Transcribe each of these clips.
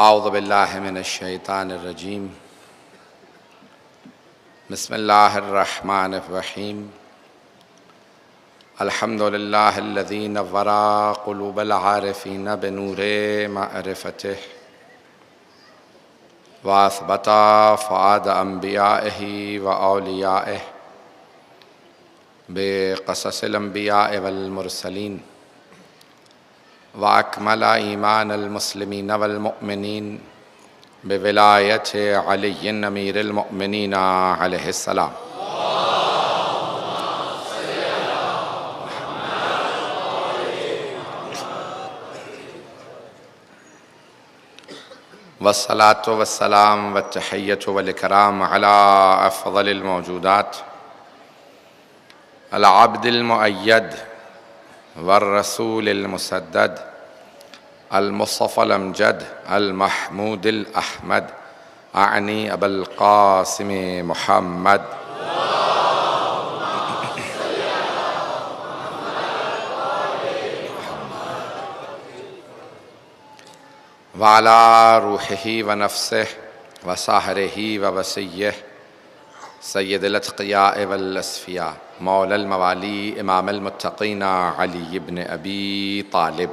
اعوذ باللہ من الشیطان الرجیم بسم اللہ الرحمن الرحیم الحمد للہ الذی نور قلوب العارفین بنور معرفتہ واثبت فؤاد انبیائہ واولیائہ بقصص الانبیاء والمرسلین وأكمل إيمان المسلمين والمؤمنين بولاية علي أمير المؤمنين عليه السلام والصلاة والسلام والتحية والإكرام على أفضل الموجودات العبد المؤيد والرسول المسدد المصطفى الأمجد المحمود الأحمد أعني أبا القاسم محمد وعلى روحه ونفسه وساهره ووصيه سید الاتقیاء والاسفیاء مولا الموالی امام المتقین علی بن ابی طالب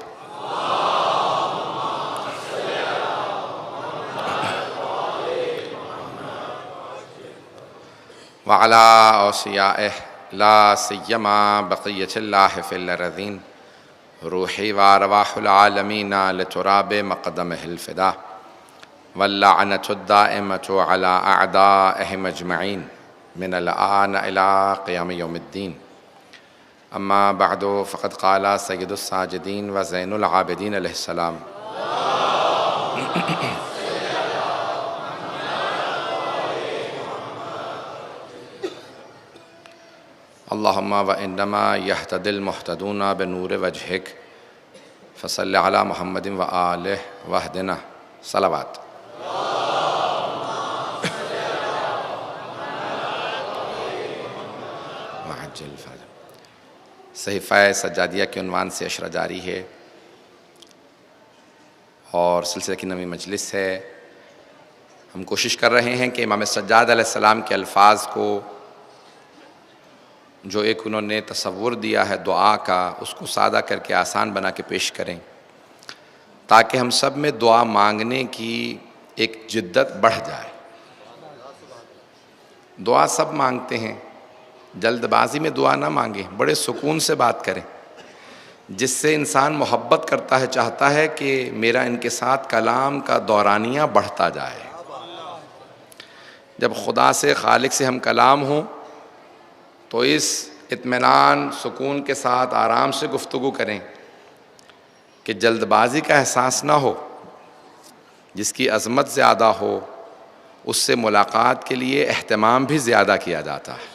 وعلی اوصیائہ لا سیما بقیت اللہ فی الارضین روحی وارواح العالمین لتراب مقدمہ الفدا واللعنة الدائمة على أعدائهم أجمعين من الآن إلى قيام يوم الدين أما بعد فقد قال سيد الساجدين وزين العابدين عليه السلام اللهم وإنما يهتدي المهتدون بنور وجهك فصل على محمد وآله واهدنا صلوات صحیفہ سجادیہ کے عنوان سے اشرہ جاری ہے اور سلسلہ کی نویں مجلس ہے۔ ہم کوشش کر رہے ہیں کہ امام سجاد علیہ السلام کے الفاظ کو جو ایک انہوں نے تصور دیا ہے دعا کا، اس کو سادہ کر کے آسان بنا کے پیش کریں تاکہ ہم سب میں دعا مانگنے کی ایک جدت بڑھ جائے۔ دعا سب مانگتے ہیں، جلد بازی میں دعا نہ مانگیں، بڑے سکون سے بات کریں، جس سے انسان محبت کرتا ہے، چاہتا ہے کہ میرا ان کے ساتھ کلام کا دورانیہ بڑھتا جائے۔ جب خدا سے، خالق سے ہم کلام ہوں تو اس اطمینان، سکون کے ساتھ آرام سے گفتگو کریں کہ جلد بازی کا احساس نہ ہو۔ جس کی عظمت زیادہ ہو اس سے ملاقات کے لیے اہتمام بھی زیادہ کیا جاتا ہے۔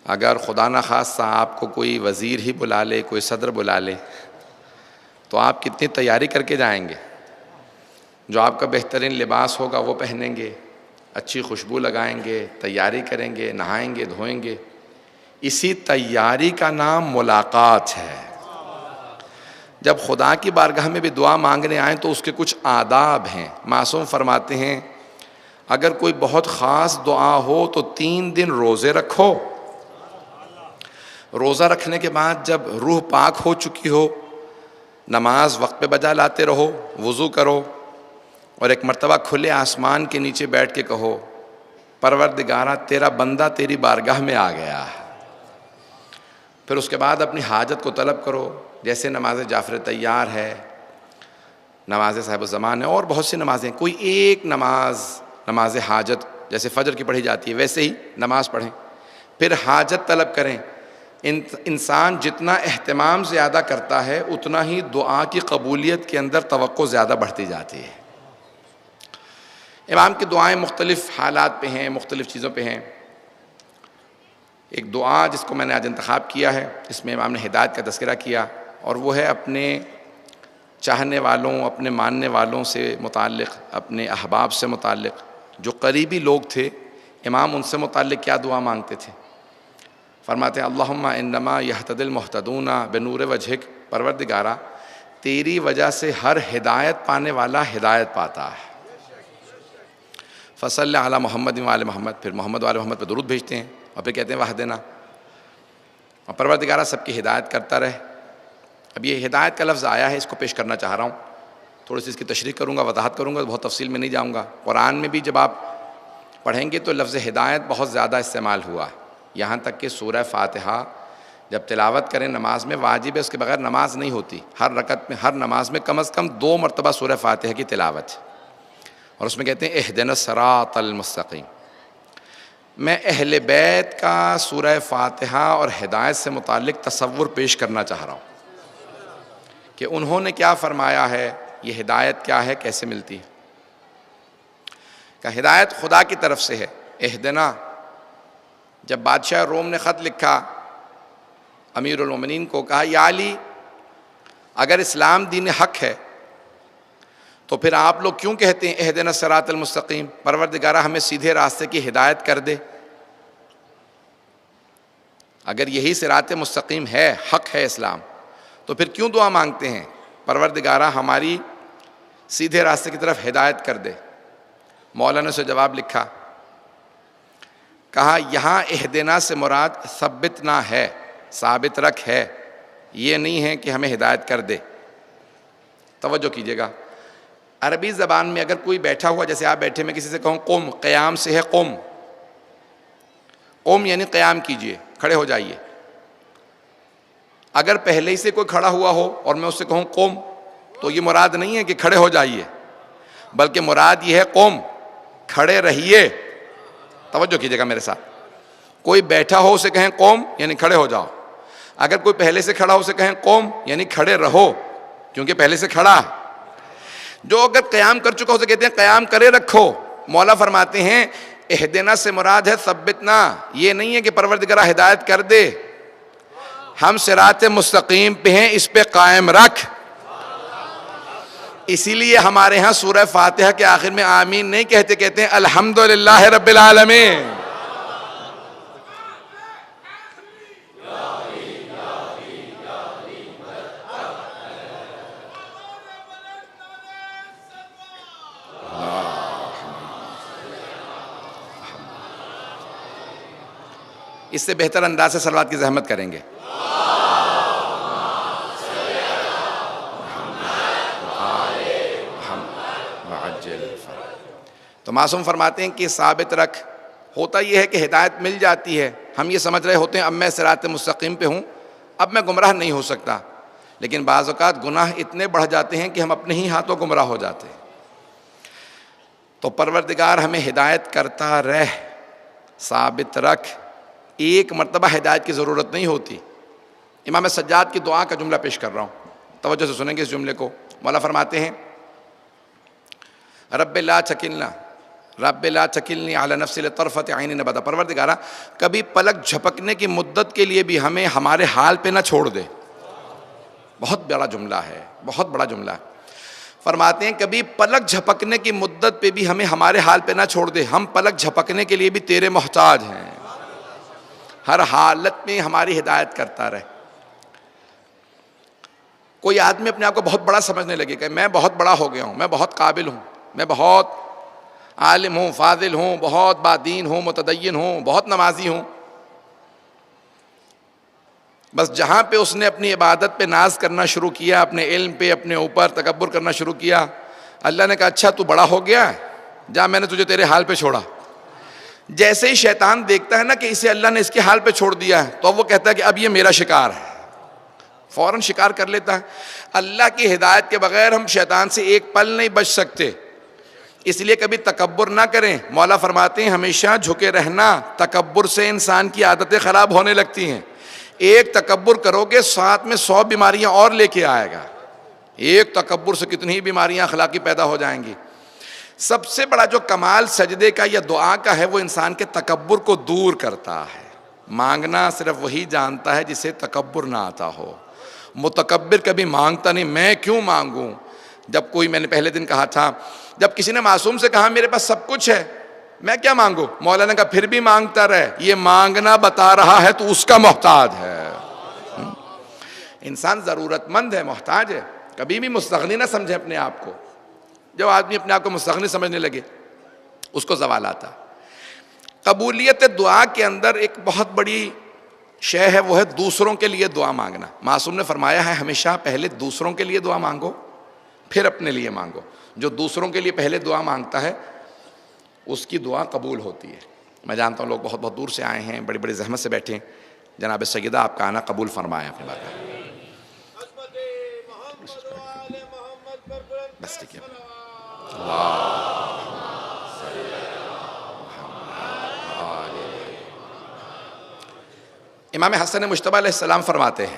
اگر خدا نخواستہ آپ کو کوئی وزیر ہی بلا لے، کوئی صدر بلا لے، تو آپ کتنی تیاری کر کے جائیں گے؟ جو آپ کا بہترین لباس ہوگا وہ پہنیں گے، اچھی خوشبو لگائیں گے، تیاری کریں گے، نہائیں گے، دھوئیں گے۔ اسی تیاری کا نام ملاقات ہے۔ جب خدا کی بارگاہ میں بھی دعا مانگنے آئیں تو اس کے کچھ آداب ہیں۔ معصوم فرماتے ہیں اگر کوئی بہت خاص دعا ہو تو 3 دن روزے رکھو۔ روزہ رکھنے کے بعد جب روح پاک ہو چکی ہو، نماز وقت پہ بجا لاتے رہو، وضو کرو اور ایک مرتبہ کھلے آسمان کے نیچے بیٹھ کے کہو پروردگارہ تیرا بندہ تیری بارگاہ میں آ گیا۔ پھر اس کے بعد اپنی حاجت کو طلب کرو، جیسے نماز جعفر تیار ہے، نماز صاحب الزمان ہے، اور بہت سی نمازیں۔ کوئی ایک نماز حاجت جیسے فجر کی پڑھی جاتی ہے ویسے ہی نماز پڑھیں، پھر حاجت طلب کریں۔ انسان جتنا اہتمام زیادہ کرتا ہے اتنا ہی دعا کی قبولیت کے اندر توقع زیادہ بڑھتی جاتی ہے۔ امام کی دعائیں مختلف حالات پہ ہیں، مختلف چیزوں پہ ہیں۔ ایک دعا جس کو میں نے آج انتخاب کیا ہے، اس میں امام نے ہدایت کا تذکرہ کیا، اور وہ ہے اپنے چاہنے والوں، اپنے ماننے والوں سے متعلق، اپنے احباب سے متعلق، جو قریبی لوگ تھے امام ان سے متعلق کیا دعا مانگتے تھے۔ فرماتے ہیں اللہم انما یہتدی المہتدون بنور وجہک، پروردگارہ تیری وجہ سے ہر ہدایت پانے والا ہدایت پاتا ہے۔ فصلی علی محمد وعلی محمد، پھر محمد وعلی محمد پہ درود بھیجتے ہیں اور پھر کہتے ہیں وحدنا، اور پروردگارہ سب کی ہدایت کرتا رہے۔ اب یہ ہدایت کا لفظ آیا ہے، اس کو پیش کرنا چاہ رہا ہوں، تھوڑی سی اس کی تشریح کروں گا، وضاحت کروں گا، بہت تفصیل میں نہیں جاؤں گا۔ قرآن میں بھی جب آپ پڑھیں گے تو لفظ ہدایت بہت زیادہ استعمال ہوا ہے، یہاں تک کہ سورہ فاتحہ جب تلاوت کریں نماز میں واجب ہے، اس کے بغیر نماز نہیں ہوتی۔ ہر رکعت میں، ہر نماز میں کم از کم 2 مرتبہ سورہ فاتحہ کی تلاوت، اور اس میں کہتے ہیں اہدنا الصراط المستقیم۔ میں اہل بیت کا سورہ فاتحہ اور ہدایت سے متعلق تصور پیش کرنا چاہ رہا ہوں کہ انہوں نے کیا فرمایا ہے، یہ ہدایت کیا ہے، کیسے ملتی ہے۔ کہ ہدایت خدا کی طرف سے ہے۔ اہدنا، جب بادشاہ روم نے خط لکھا امیر المومنین کو، کہا یا علی اگر اسلام دین حق ہے تو پھر آپ لوگ کیوں کہتے ہیں اہدنا الصراط المستقیم، پروردگارہ ہمیں سیدھے راستے کی ہدایت کر دے۔ اگر یہی صراط مستقیم ہے، حق ہے اسلام، تو پھر کیوں دعا مانگتے ہیں پروردگارہ ہماری سیدھے راستے کی طرف ہدایت کر دے۔ مولانا نے سے جواب لکھا، کہا یہاں اہدنا سے مراد ثبتنا ہے، ثابت رکھ ہے، یہ نہیں ہے کہ ہمیں ہدایت کر دے۔ توجہ کیجئے گا، عربی زبان میں اگر کوئی بیٹھا ہوا، جیسے آپ بیٹھے، میں کسی سے کہوں قم، قیام سے ہے قم، قم یعنی قیام کیجئے، کھڑے ہو جائیے۔ اگر پہلے ہی سے کوئی کھڑا ہوا ہو اور میں اس سے کہوں قم، تو یہ مراد نہیں ہے کہ کھڑے ہو جائیے، بلکہ مراد یہ ہے قم، کھڑے رہیے۔ توجہ کیجئے گا میرے ساتھ، کوئی بیٹھا ہو اسے کہیں قم یعنی کھڑے ہو جاؤ، اگر کوئی پہلے سے کھڑا ہو اسے کہیں قم یعنی کھڑے رہو، کیونکہ پہلے سے کھڑا۔ جو اگر قیام کر چکا اسے کہتے ہیں قیام کرے رکھو۔ مولا فرماتے ہیں اہدنا سے مراد ہے ثبتنا، یہ نہیں ہے کہ پروردگارہ ہدایت کر دے، ہم صراط مستقیم پہ ہیں، اس پہ قائم رکھ۔ اسی لیے ہمارے ہاں سورہ فاتحہ کے آخر میں آمین نہیں کہتے، کہتے ہیں الحمدللہ رب العالمین۔ اس سے بہتر انداز سے صلوات کی زحمت کریں گے۔ تو معصوم فرماتے ہیں کہ ثابت رکھ، ہوتا یہ ہے کہ ہدایت مل جاتی ہے، ہم یہ سمجھ رہے ہوتے ہیں اب میں صراط مستقیم پہ ہوں، اب میں گمراہ نہیں ہو سکتا، لیکن بعض اوقات گناہ اتنے بڑھ جاتے ہیں کہ ہم اپنے ہی ہاتھوں گمراہ ہو جاتے ہیں۔ تو پروردگار ہمیں ہدایت کرتا رہ، ثابت رکھ، ایک مرتبہ ہدایت کی ضرورت نہیں ہوتی۔ امام سجاد کی دعا کا جملہ پیش کر رہا ہوں، توجہ سے سنیں گے اس جملے کو۔ مولا فرماتے ہیں رب لا تکلنی علی نفسی لطرفۃ عین ابدا، پروردگارہ کبھی پلک جھپکنے کی مدت کے لیے بھی ہمیں ہمارے حال پہ نہ چھوڑ دے۔ بہت بڑا جملہ ہے، بہت بڑا جملہ ہے۔ فرماتے ہیں کبھی پلک جھپکنے کی مدت پہ بھی ہمیں ہمارے حال پہ نہ چھوڑ دے، ہم پلک جھپکنے کے لیے بھی تیرے محتاج ہیں، ہر حالت میں ہماری ہدایت کرتا رہے۔ کوئی آدمی اپنے آپ کو بہت بڑا سمجھنے لگے کہ میں بہت بڑا ہو گیا ہوں، میں بہت قابل ہوں، میں بہت عالم ہوں، فاضل ہوں، بہت بادین ہوں، متدین ہوں، بہت نمازی ہوں۔ بس جہاں پہ اس نے اپنی عبادت پہ ناز کرنا شروع کیا، اپنے علم پہ اپنے اوپر تکبر کرنا شروع کیا، اللہ نے کہا اچھا تو بڑا ہو گیا ہے، جا میں نے تجھے تیرے حال پہ چھوڑا۔ جیسے ہی شیطان دیکھتا ہے نا کہ اسے اللہ نے اس کے حال پہ چھوڑ دیا ہے، تو وہ کہتا ہے کہ اب یہ میرا شکار ہے، فوراً شکار کر لیتا ہے۔ اللہ کی ہدایت کے بغیر ہم شیطان سے ایک پل نہیں بچ سکتے، اس لیے کبھی تکبر نہ کریں۔ مولا فرماتے ہیں ہمیشہ جھکے رہنا، تکبر سے انسان کی عادتیں خراب ہونے لگتی ہیں۔ ایک تکبر کرو گے ساتھ میں 100 بیماریاں اور لے کے آئے گا، ایک تکبر سے کتنی ہی بیماریاں اخلاقی پیدا ہو جائیں گی۔ سب سے بڑا جو کمال سجدے کا یا دعا کا ہے وہ انسان کے تکبر کو دور کرتا ہے۔ مانگنا صرف وہی جانتا ہے جسے تکبر نہ آتا ہو، متکبر کبھی مانگتا نہیں، میں کیوں مانگوں۔ جب کوئی، میں نے پہلے دن کہا تھا، جب کسی نے معصوم سے کہا میرے پاس سب کچھ ہے میں کیا مانگوں، مولا نے کہا پھر بھی مانگتا رہے، یہ مانگنا بتا رہا ہے تو اس کا محتاج ہے۔ انسان ضرورت مند ہے، محتاج ہے۔ کبھی بھی مستغنی نہ سمجھے اپنے آپ کو. جب آدمی اپنے آپ کو مستغنی سمجھنے لگے اس کو زوال آتا. قبولیت دعا کے اندر ایک بہت بڑی شے ہے، وہ ہے دوسروں کے لیے دعا مانگنا. معصوم نے فرمایا ہے ہمیشہ پہلے دوسروں کے لیے دعا مانگو پھر اپنے لیے مانگو. جو دوسروں کے لیے پہلے دعا مانگتا ہے اس کی دعا قبول ہوتی ہے. میں جانتا ہوں لوگ بہت بہت دور سے آئے ہیں، بڑی بڑی زحمت سے بیٹھے ہیں. جناب سیدہ آپ کا آنا قبول فرمائیں اپنے بات میں. بس ٹھیک ہے. امام حسن مجتبی علیہ السلام فرماتے ہیں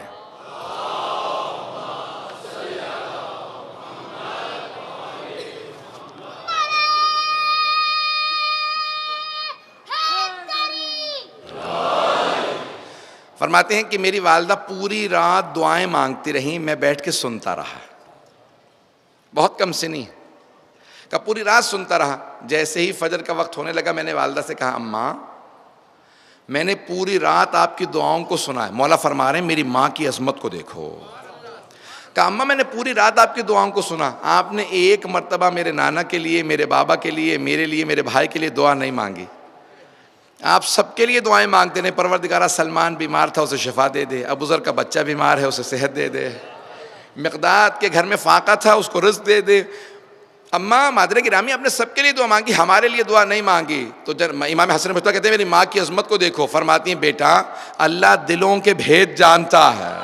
کہ میری والدہ پوری رات دعائیں مانگتی رہیں، میں بیٹھ کے سنتا رہا. بہت کم سنی کہ پوری رات سنتا رہا. جیسے ہی فجر کا وقت ہونے لگا میں نے والدہ سے کہا اماں میں نے پوری رات آپ کی دعاؤں کو سنا ہے. مولا فرما رہے ہیں میری ماں کی عظمت کو دیکھو. کہا اماں میں نے پوری رات آپ کی دعاؤں کو سنا، آپ نے ایک مرتبہ میرے نانا کے لیے، میرے بابا کے لیے، میرے لیے، میرے بھائی کے لیے دعا نہیں مانگی. آپ سب کے لیے دعائیں مانگتے ہیں. پروردگارہ سلمان بیمار تھا اسے شفا دے دے، ابو ذر کا بچہ بیمار ہے اسے صحت دے دے، مقداد کے گھر میں فاقہ تھا اس کو رزق دے دے. اماں مادر گرامی آپ نے سب کے لیے دعا مانگی، ہمارے لیے دعا نہیں مانگی. تو امام حسن مجتبی کہتے ہیں میری ماں کی عظمت کو دیکھو. فرماتی ہیں بیٹا اللہ دلوں کے بھید جانتا ہے،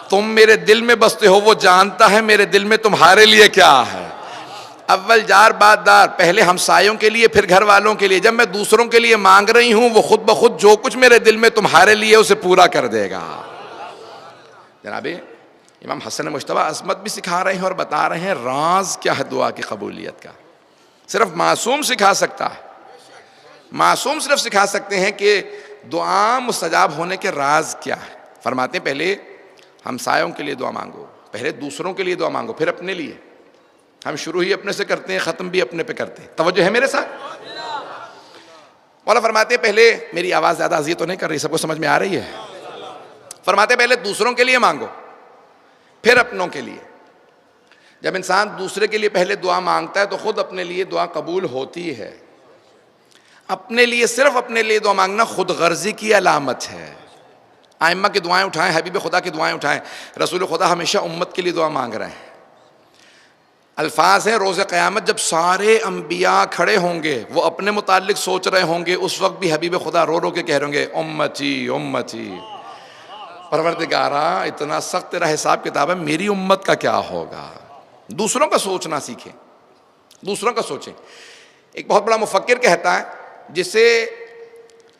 تم میرے دل میں بستے ہو، وہ جانتا ہے میرے دل میں تمہارے لیے کیا ہے. اول جار بعد دار، پہلے ہمسایوں کے لیے پھر گھر والوں کے لیے. جب میں دوسروں کے لیے مانگ رہی ہوں وہ خود بخود جو کچھ میرے دل میں تمہارے لیے اسے پورا کر دے گا. جناب امام حسن مجتبی عظمت بھی سکھا رہے ہیں اور بتا رہے ہیں راز کیا ہے دعا کی قبولیت کا. صرف معصوم سکھا سکتا ہے. معصوم صرف سکھا سکتے ہیں کہ دعا مستجاب ہونے کے راز کیا ہے. فرماتے ہیں پہلے ہمسایوں کے لیے دعا مانگو، پہلے دوسروں کے لیے دعا مانگو پھر اپنے لیے. ہم شروع ہی اپنے سے کرتے ہیں، ختم بھی اپنے پہ کرتے ہیں. توجہ ہے میرے ساتھ؟ مولا فرماتے ہیں پہلے، میری آواز زیادہ اذیت تو نہیں کر رہی، سب کو سمجھ میں آ رہی ہے؟ فرماتے ہیں پہلے دوسروں کے لیے مانگو پھر اپنوں کے لیے. جب انسان دوسرے کے لیے پہلے دعا مانگتا ہے تو خود اپنے لیے دعا قبول ہوتی ہے. اپنے لیے صرف اپنے لیے دعا مانگنا خود غرضی کی علامت ہے. ائمہ کی دعائیں اٹھائیں، حبیب خدا کی دعائیں اٹھائیں. رسول خدا ہمیشہ امت کے لیے دعا مانگ رہے ہیں. الفاظ ہیں روز قیامت جب سارے انبیاء کھڑے ہوں گے وہ اپنے متعلق سوچ رہے ہوں گے، اس وقت بھی حبیب خدا رو رو کے کہہ رہے ہوں گے امتی امتی. پروردگارا اتنا سخت تیرا حساب کتاب ہے، میری امت کا کیا ہوگا. دوسروں کا سوچنا سیکھیں، دوسروں کا سوچیں. ایک بہت بڑا مفکر کہتا ہے جسے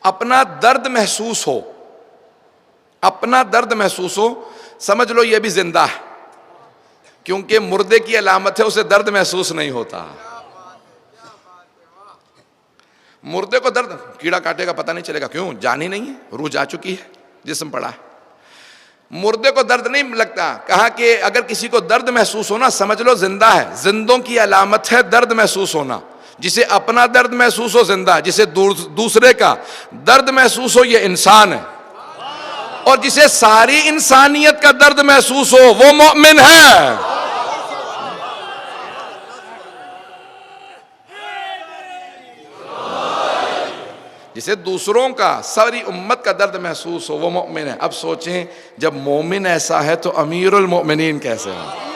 اپنا درد محسوس ہو، اپنا درد محسوس ہو، سمجھ لو یہ بھی زندہ ہے، کیونکہ مردے کی علامت ہے اسے درد محسوس نہیں ہوتا. مردے کو درد کیڑا کاٹے گا پتہ نہیں چلے گا، کیوں؟ جان ہی نہیں ہے، روح جا چکی ہے، جسم پڑا ہے. مردے کو درد نہیں لگتا. کہا کہ اگر کسی کو درد محسوس ہونا سمجھ لو زندہ ہے. زندوں کی علامت ہے درد محسوس ہونا. جسے اپنا درد محسوس ہو زندہ، جسے دوسرے کا درد محسوس ہو یہ انسان ہے، اور جسے ساری انسانیت کا درد محسوس ہو وہ مومن ہے. جسے دوسروں کا، ساری امت کا درد محسوس ہو وہ مومن ہے. اب سوچیں جب مومن ایسا ہے تو امیر المؤمنین کیسے ہے؟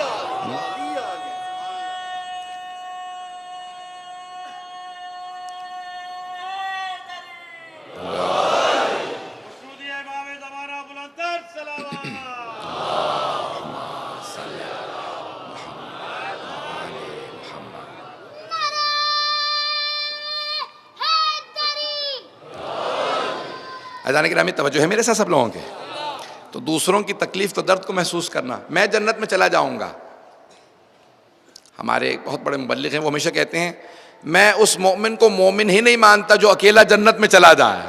اذان گرامی توجہ ہے میرے ساتھ سب لوگوں کے؟ تو دوسروں کی تکلیف تو درد کو محسوس کرنا. میں جنت میں چلا جاؤں گا. ہمارے ایک بہت بڑے مبلغ ہیں وہ ہمیشہ کہتے ہیں میں اس مومن کو مومن ہی نہیں مانتا جو اکیلا جنت میں چلا جائے.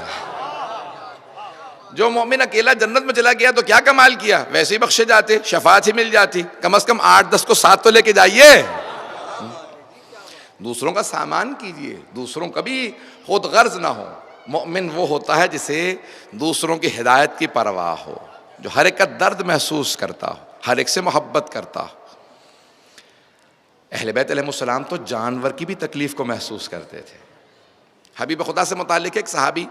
جو مومن اکیلا جنت میں چلا گیا تو کیا کمال کیا، ویسے ہی بخشے جاتے، شفاعت ہی مل جاتی. کم از کم 8-10 کو ساتھ تو لے کے جائیے. دوسروں کا سامان کیجئے، دوسروں کا بھی خود غرض نہ ہو. مومن وہ ہوتا ہے جسے دوسروں کی ہدایت کی پرواہ ہو، جو ہر ایک کا درد محسوس کرتا ہو، ہر ایک سے محبت کرتا ہو. اہل بیت علیہ السلام تو جانور کی بھی تکلیف کو محسوس کرتے تھے. حبیب خدا سے متعلق ایک صحابی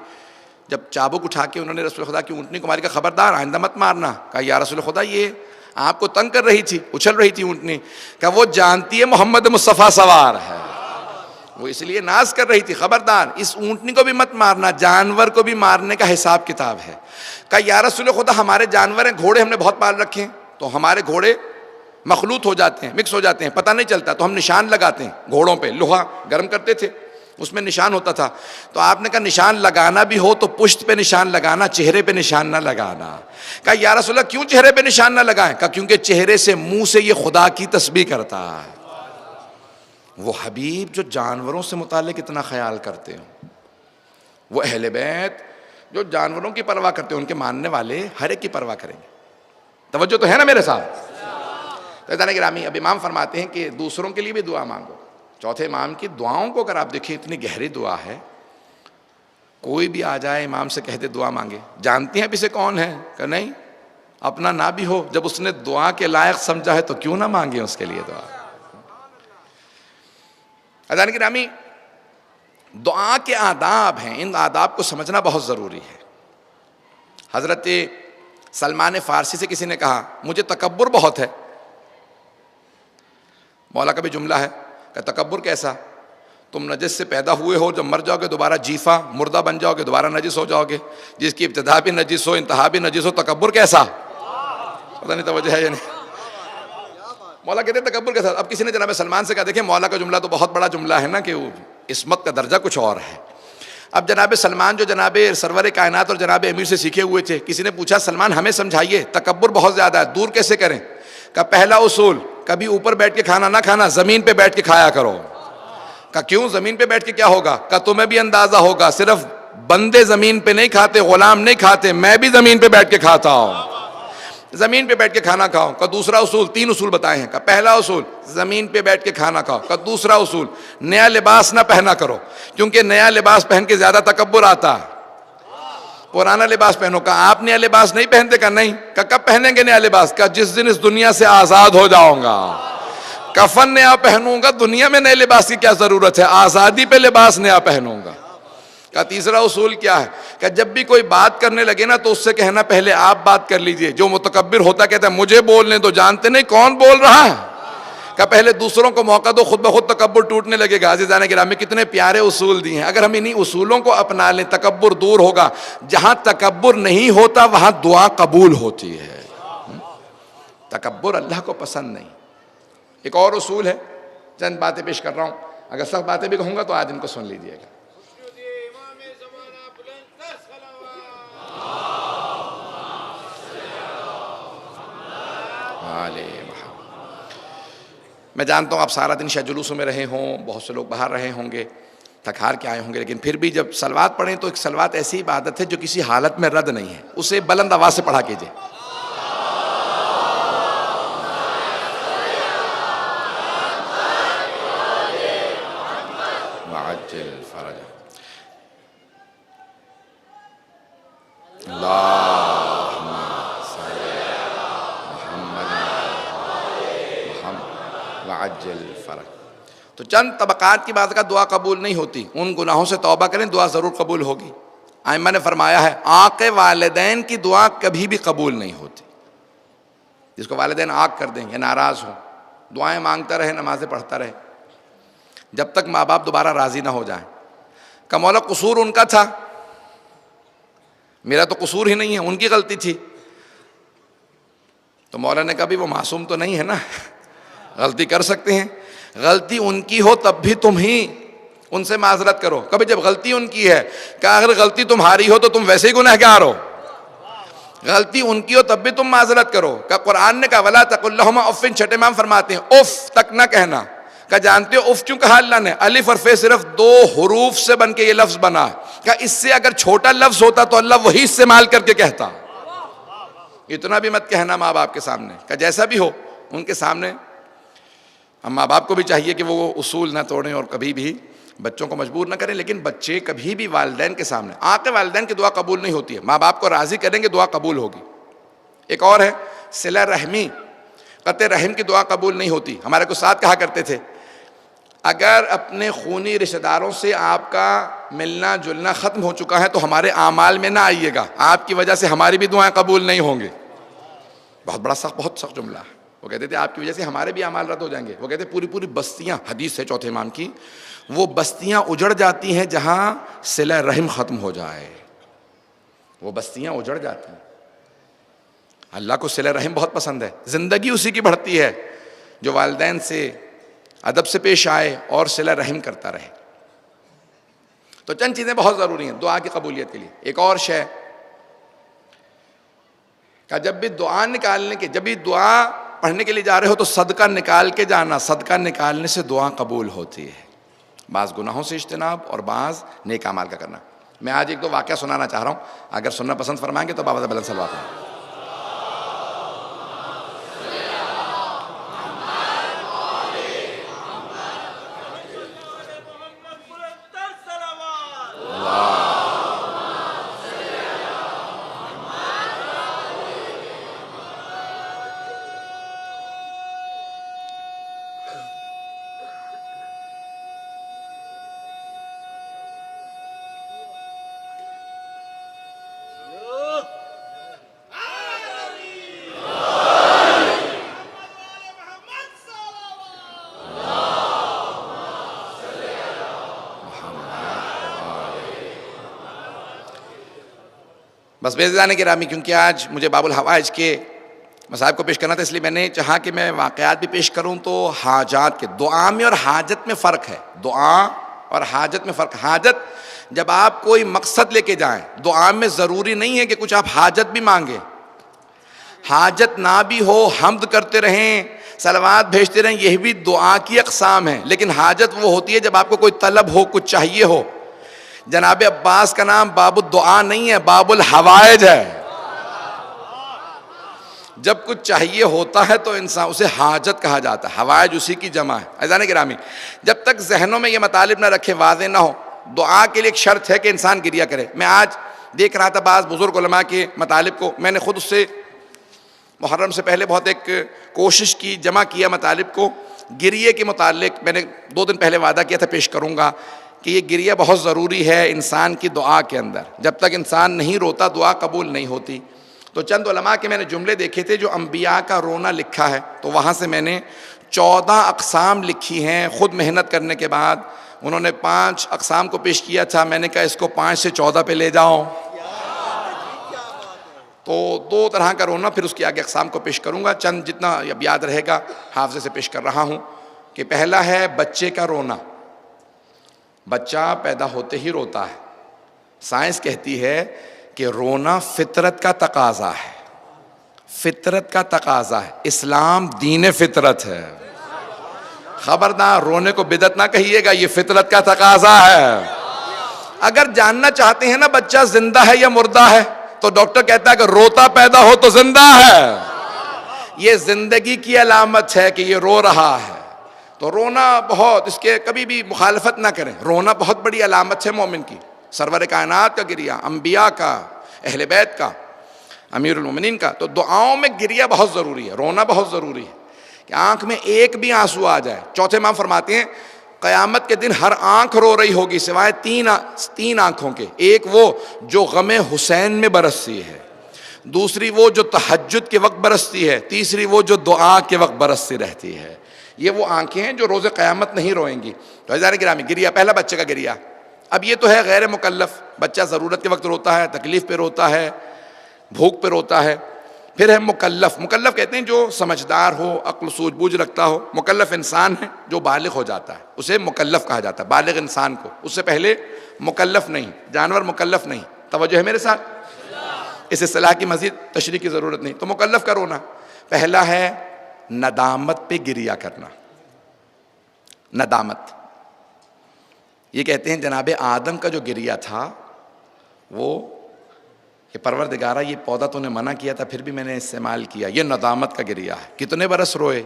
جب چابک اٹھا کے انہوں نے رسول خدا کی اونٹنی کو ماری، کہا خبردار آئندہ مت مارنا. کہا یا رسول خدا یہ آپ کو تنگ کر رہی تھی، اچھل رہی تھی اونٹنی. کہا وہ جانتی ہے محمد مصطفیٰ سوار ہے، وہ اس لیے ناز کر رہی تھی، خبردار اس اونٹنی کو بھی مت مارنا، جانور کو بھی مارنے کا حساب کتاب ہے. کہا یا رسول خدا ہمارے جانور ہیں، گھوڑے ہم نے بہت پال رکھے ہیں، تو ہمارے گھوڑے مخلوط ہو جاتے ہیں، مکس ہو جاتے ہیں، پتہ نہیں چلتا، تو ہم نشان لگاتے ہیں گھوڑوں پہ، لوہا گرم کرتے تھے اس میں نشان ہوتا تھا. تو آپ نے کہا نشان لگانا بھی ہو تو پشت پہ نشان لگانا، چہرے پہ نشان نہ لگانا. کہا یا رسول اللہ کیوں چہرے پہ نشان نہ لگائیں؟ کہا کیونکہ چہرے سے منہ سے یہ خدا کی تسبیح کرتا ہے. وہ حبیب جو جانوروں سے متعلق اتنا خیال کرتے ہیں، وہ اہل بیت جو جانوروں کی پرواہ کرتے ہیں، ان کے ماننے والے ہر ایک کی پرواہ کریں گے. توجہ تو ہے نا میرے ساتھ؟ تو گرامی اب امام فرماتے ہیں کہ دوسروں کے لیے بھی دعا مانگو. چوتھے امام کی دعاؤں کو اگر آپ دیکھیں اتنی گہری دعا ہے. کوئی بھی آ جائے امام سے کہہ دے دعا مانگے، جانتے ہیں اب اسے کون ہے؟ کہ نہیں اپنا نہ بھی ہو، جب اس نے دعا کے لائق سمجھا ہے تو کیوں نہ مانگے اس کے لیے دعا. اذان گرامی دعا کے آداب ہیں، ان آداب کو سمجھنا بہت ضروری ہے. حضرت سلمان فارسی سے کسی نے کہا مجھے تکبر بہت ہے. مولا کا بھی جملہ ہے کہ تکبر کیسا؟ تم نجس سے پیدا ہوئے ہو، جب مر جاؤ گے دوبارہ جیفا مردہ بن جاؤ گے، دوبارہ نجس ہو جاؤ گے. جس کی ابتدا بھی نجس ہو انتہا بھی نجس ہو، تکبر کیسا؟ پتہ نہیں توجہ ہے یا نہیں. مولا کہتے ہیں تکبر کیسا؟ اب کسی نے جناب سلمان سے کہا دیکھیں مولا کا جملہ تو بہت بڑا جملہ ہے نا، کہ عصمت کا درجہ کچھ اور ہے. اب جناب سلمان جو جناب سرور کائنات اور جناب امیر سے سیکھے ہوئے تھے، کسی نے پوچھا سلمان ہمیں سمجھائیے تکبر بہت زیادہ ہے، دور کیسے کریں؟ کہ پہلا اصول کبھی اوپر بیٹھ کے کھانا نہ کھانا، زمین پہ بیٹھ کے کھایا کرو. کہ کیوں زمین پہ بیٹھ کے کیا ہوگا؟ کہ تمہیں بھی اندازہ ہوگا صرف بندے زمین پہ نہیں کھاتے، غلام نہیں کھاتے، میں بھی زمین پہ بیٹھ کے کھاتا ہوں، زمین پہ بیٹھ کے کھانا کھاؤ. کا دوسرا اصول، تین اصول بتائے ہیں. کا پہلا اصول زمین پہ بیٹھ کے کھانا کھاؤ. کا دوسرا اصول نیا لباس نہ پہنا کرو، کیونکہ نیا لباس پہن کے زیادہ تکبر آتا ہے. پرانا لباس پہنو. کا آپ نیا لباس نہیں پہنتے؟ کا نہیں. کا کب پہنیں گے نیا لباس؟ کا جس دن اس دنیا سے آزاد ہو جاؤں گا. کفن نیا پہنوں گا، دنیا میں نئے لباس کی کیا ضرورت ہے، آزادی پہ لباس نیا پہنوں گا. کا تیسرا اصول کیا ہے؟ کہ جب بھی کوئی بات کرنے لگے نا تو اس سے کہنا پہلے آپ بات کر لیجئے. جو متکبر ہوتا کہتا ہے مجھے بولنے دو، جانتے نہیں کون بول رہا ہے. کہ پہلے دوسروں کو موقع دو، خود بخود تکبر ٹوٹنے لگے گا. عزیزان گرامی کتنے پیارے اصول دیے ہیں، اگر ہم انہی اصولوں کو اپنا لیں تکبر دور ہوگا. جہاں تکبر نہیں ہوتا وہاں دعا قبول ہوتی ہے. تکبر اللہ کو پسند نہیں. ایک اور اصول ہے، چند باتیں پیش کر رہا ہوں، اگر سب باتیں بھی کہوں گا تو آج ان کو سن لیجئے گا. میں جانتا ہوں آپ سارا دن شاید جلوسوں میں رہے ہوں، بہت سے لوگ باہر رہے ہوں گے، تھک ہار کے آئے ہوں گے، لیکن پھر بھی جب صلوات پڑھیں تو ایک صلوات ایسی عبادت ہے جو کسی حالت میں رد نہیں ہے. اسے بلند آواز سے پڑھا کیجئے. وعجل فرج اللہم صلی محمد وعجل فرج. تو چند طبقات کی بات کا دعا قبول نہیں ہوتی، ان گناہوں سے توبہ کریں دعا ضرور قبول ہوگی. ائمہ نے فرمایا ہے آق والدین کی دعا کبھی بھی قبول نہیں ہوتی. جس کو والدین آق کر دیں یا ناراض ہوں، دعائیں مانگتا رہے، نمازیں پڑھتا رہے جب تک ماں باپ دوبارہ راضی نہ ہو جائیں. کہ مولا قصور ان کا تھا، میرا تو قصور ہی نہیں ہے، ان کی غلطی تھی. تو مولا نے کہا بھی وہ معصوم تو نہیں ہے نا، غلطی کر سکتے ہیں. غلطی ان کی ہو تب بھی تم ہی ان سے معذرت کرو. کبھی جب غلطی ان کی ہے، کہ اگر غلطی تمہاری ہو تو تم ویسے ہی گنہگار ہو. غلطی ان کی ہو تب بھی تم معذرت کرو. کہ قرآن نے کہا وَلَا تَقُلْ لَهُمَا اُفٍّ، چھٹے امام فرماتے ہیں اف تک نہ کہنا. کہ جانتے ہو اف کیوں کہا اللہ نے؟ الف اور فے صرف 2 حروف سے بن کے یہ لفظ بنا. کہ اس سے اگر چھوٹا لفظ ہوتا تو اللہ وہی استعمال کر کے کہتا. اتنا بھی مت کہنا ماں باپ کے سامنے. کہ جیسا بھی ہو ان کے سامنے ہم ماں باپ کو بھی چاہیے کہ وہ اصول نہ توڑیں اور کبھی بھی بچوں کو مجبور نہ کریں. لیکن بچے کبھی بھی والدین کے سامنے، آقے والدین کی دعا قبول نہیں ہوتی ہے. ماں باپ کو راضی کریں گے دعا قبول ہوگی. ایک اور ہے صلہ رحمی، قطع رحم کی دعا قبول نہیں ہوتی. ہمارے کو ساتھ کہا کرتے تھے اگر اپنے خونی رشتہ داروں سے آپ کا ملنا جلنا ختم ہو چکا ہے تو ہمارے اعمال میں نہ آئیے گا، آپ کی وجہ سے ہماری بھی دعائیں قبول نہیں ہوں گی. بہت سخت جملہ ہے. وہ کہتے تھے آپ کی وجہ سے ہمارے بھی اعمال رد ہو جائیں گے. وہ کہتے پوری پوری بستیاں، حدیث ہے چوتھے امام کی، وہ بستیاں اجڑ جاتی ہیں جہاں صلہ رحم ختم ہو جائے. وہ بستیاں اجڑ جاتی ہیں. اللہ کو صلہ رحم بہت پسند ہے، زندگی اسی کی بڑھتی ہے جو والدین سے ادب سے پیش آئے اور صلہ رحم کرتا رہے. تو چند چیزیں بہت ضروری ہیں دعا کی قبولیت کے لیے. ایک اور شے کہ جب بھی دعا نکالنے کے، جب بھی دعا پڑھنے کے لیے جا رہے ہو تو صدقہ نکال کے جانا. صدقہ نکالنے سے دعا قبول ہوتی ہے. بعض گناہوں سے اجتناب اور بعض نیک اعمال کا کرنا. میں آج ایک دو واقعہ سنانا چاہ رہا ہوں، اگر سننا پسند فرمائیں گے تو بابا بلند صلوات ہیں. بس بیزدان گرامی، کیونکہ آج مجھے باب الحوائج کے مصائب کو پیش کرنا تھا، اس لیے میں نے چاہا کہ میں واقعات بھی پیش کروں. تو حاجات کے، دعا میں اور حاجت میں فرق ہے. دعا اور حاجت میں فرق. حاجت جب آپ کوئی مقصد لے کے جائیں، دعا میں ضروری نہیں ہے کہ کچھ آپ حاجت بھی مانگیں. حاجت نہ بھی ہو، حمد کرتے رہیں، صلوات بھیجتے رہیں، یہ بھی دعا کی اقسام ہیں. لیکن حاجت وہ ہوتی ہے جب آپ کو کوئی طلب ہو، کچھ چاہیے ہو. جناب عباس کا نام باب الدعا نہیں ہے، باب الحوائج ہے. جب کچھ چاہیے ہوتا ہے تو انسان اسے حاجت کہا جاتا ہے. حوائج اسی کی جمع ہے. عزیزان گرامی، جب تک ذہنوں میں یہ مطالب نہ رکھے، واضح نہ ہو، دعا کے لیے ایک شرط ہے کہ انسان گریہ کرے. میں آج دیکھ رہا تھا بعض بزرگ علماء کے مطالب کو، میں نے خود اس سے محرم سے پہلے بہت ایک کوشش کی، جمع کیا مطالب کو. گریے کے متعلق میں نے 2 دن پہلے وعدہ کیا تھا پیش کروں گا کہ یہ گریہ بہت ضروری ہے انسان کی دعا کے اندر. جب تک انسان نہیں روتا دعا قبول نہیں ہوتی. تو چند علماء کے میں نے جملے دیکھے تھے جو انبیاء کا رونا لکھا ہے، تو وہاں سے میں نے 14 اقسام لکھی ہیں. خود محنت کرنے کے بعد انہوں نے 5 اقسام کو پیش کیا تھا، میں نے کہا اس کو 5 سے 14 پہ لے جاؤ. تو 2 طرح کا رونا، پھر اس کی آگے اقسام کو پیش کروں گا. چند جتنا اب یاد رہے گا حافظے سے پیش کر رہا ہوں. کہ پہلا ہے بچے کا رونا. بچہ پیدا ہوتے ہی روتا ہے. سائنس کہتی ہے کہ رونا فطرت کا تقاضا ہے. فطرت کا تقاضا ہے. اسلام دین فطرت ہے. خبردار رونے کو بدعت نہ کہیے گا، یہ فطرت کا تقاضا ہے. اگر جاننا چاہتے ہیں نا بچہ زندہ ہے یا مردہ ہے، تو ڈاکٹر کہتا ہے کہ روتا پیدا ہو تو زندہ ہے. یہ زندگی کی علامت ہے کہ یہ رو رہا ہے. تو رونا بہت، اس کے کبھی بھی مخالفت نہ کریں. رونا بہت بڑی علامت ہے مومن کی. سرور کائنات کا گریہ، انبیاء کا، اہل بیت کا، امیر المومنین کا. تو دعاؤں میں گریہ بہت ضروری ہے، رونا بہت ضروری ہے کہ آنکھ میں ایک بھی آنسو آ جائے. چوتھے امام فرماتے ہیں قیامت کے دن ہر آنکھ رو رہی ہوگی سوائے 3 آنکھوں کے. ایک وہ جو غم حسین میں برستی ہے، دوسری وہ جو تہجد کے وقت برستی ہے، تیسری وہ جو دعا کے وقت برستی رہتی ہے. یہ وہ آنکھیں ہیں جو روز قیامت نہیں روئیں گی. تو عزیزان گرامی، گریہ پہلا بچے کا گریہ. اب یہ تو ہے غیر مکلف. بچہ ضرورت کے وقت روتا ہے، تکلیف پہ روتا ہے، بھوک پہ روتا ہے. پھر ہے مکلف. مکلف کہتے ہیں جو سمجھدار ہو، عقل سوجھ بوجھ رکھتا ہو. مکلف انسان ہے جو بالغ ہو جاتا ہے، اسے مکلف کہا جاتا ہے. بالغ انسان کو، اس سے پہلے مکلف نہیں. جانور مکلف نہیں. توجہ ہے میرے ساتھ؟ اس اصطلاح کی مزید تشریح کی ضرورت نہیں. تو مکلف کا رونا پہلا ہے ندامت پہ گریہ کرنا. ندامت، یہ کہتے ہیں جناب آدم کا جو گریہ تھا وہ کہ پروردگارہ یہ پودا تو نے منع کیا تھا پھر بھی میں نے استعمال کیا. یہ ندامت کا گریہ ہے. کتنے برس روئے؟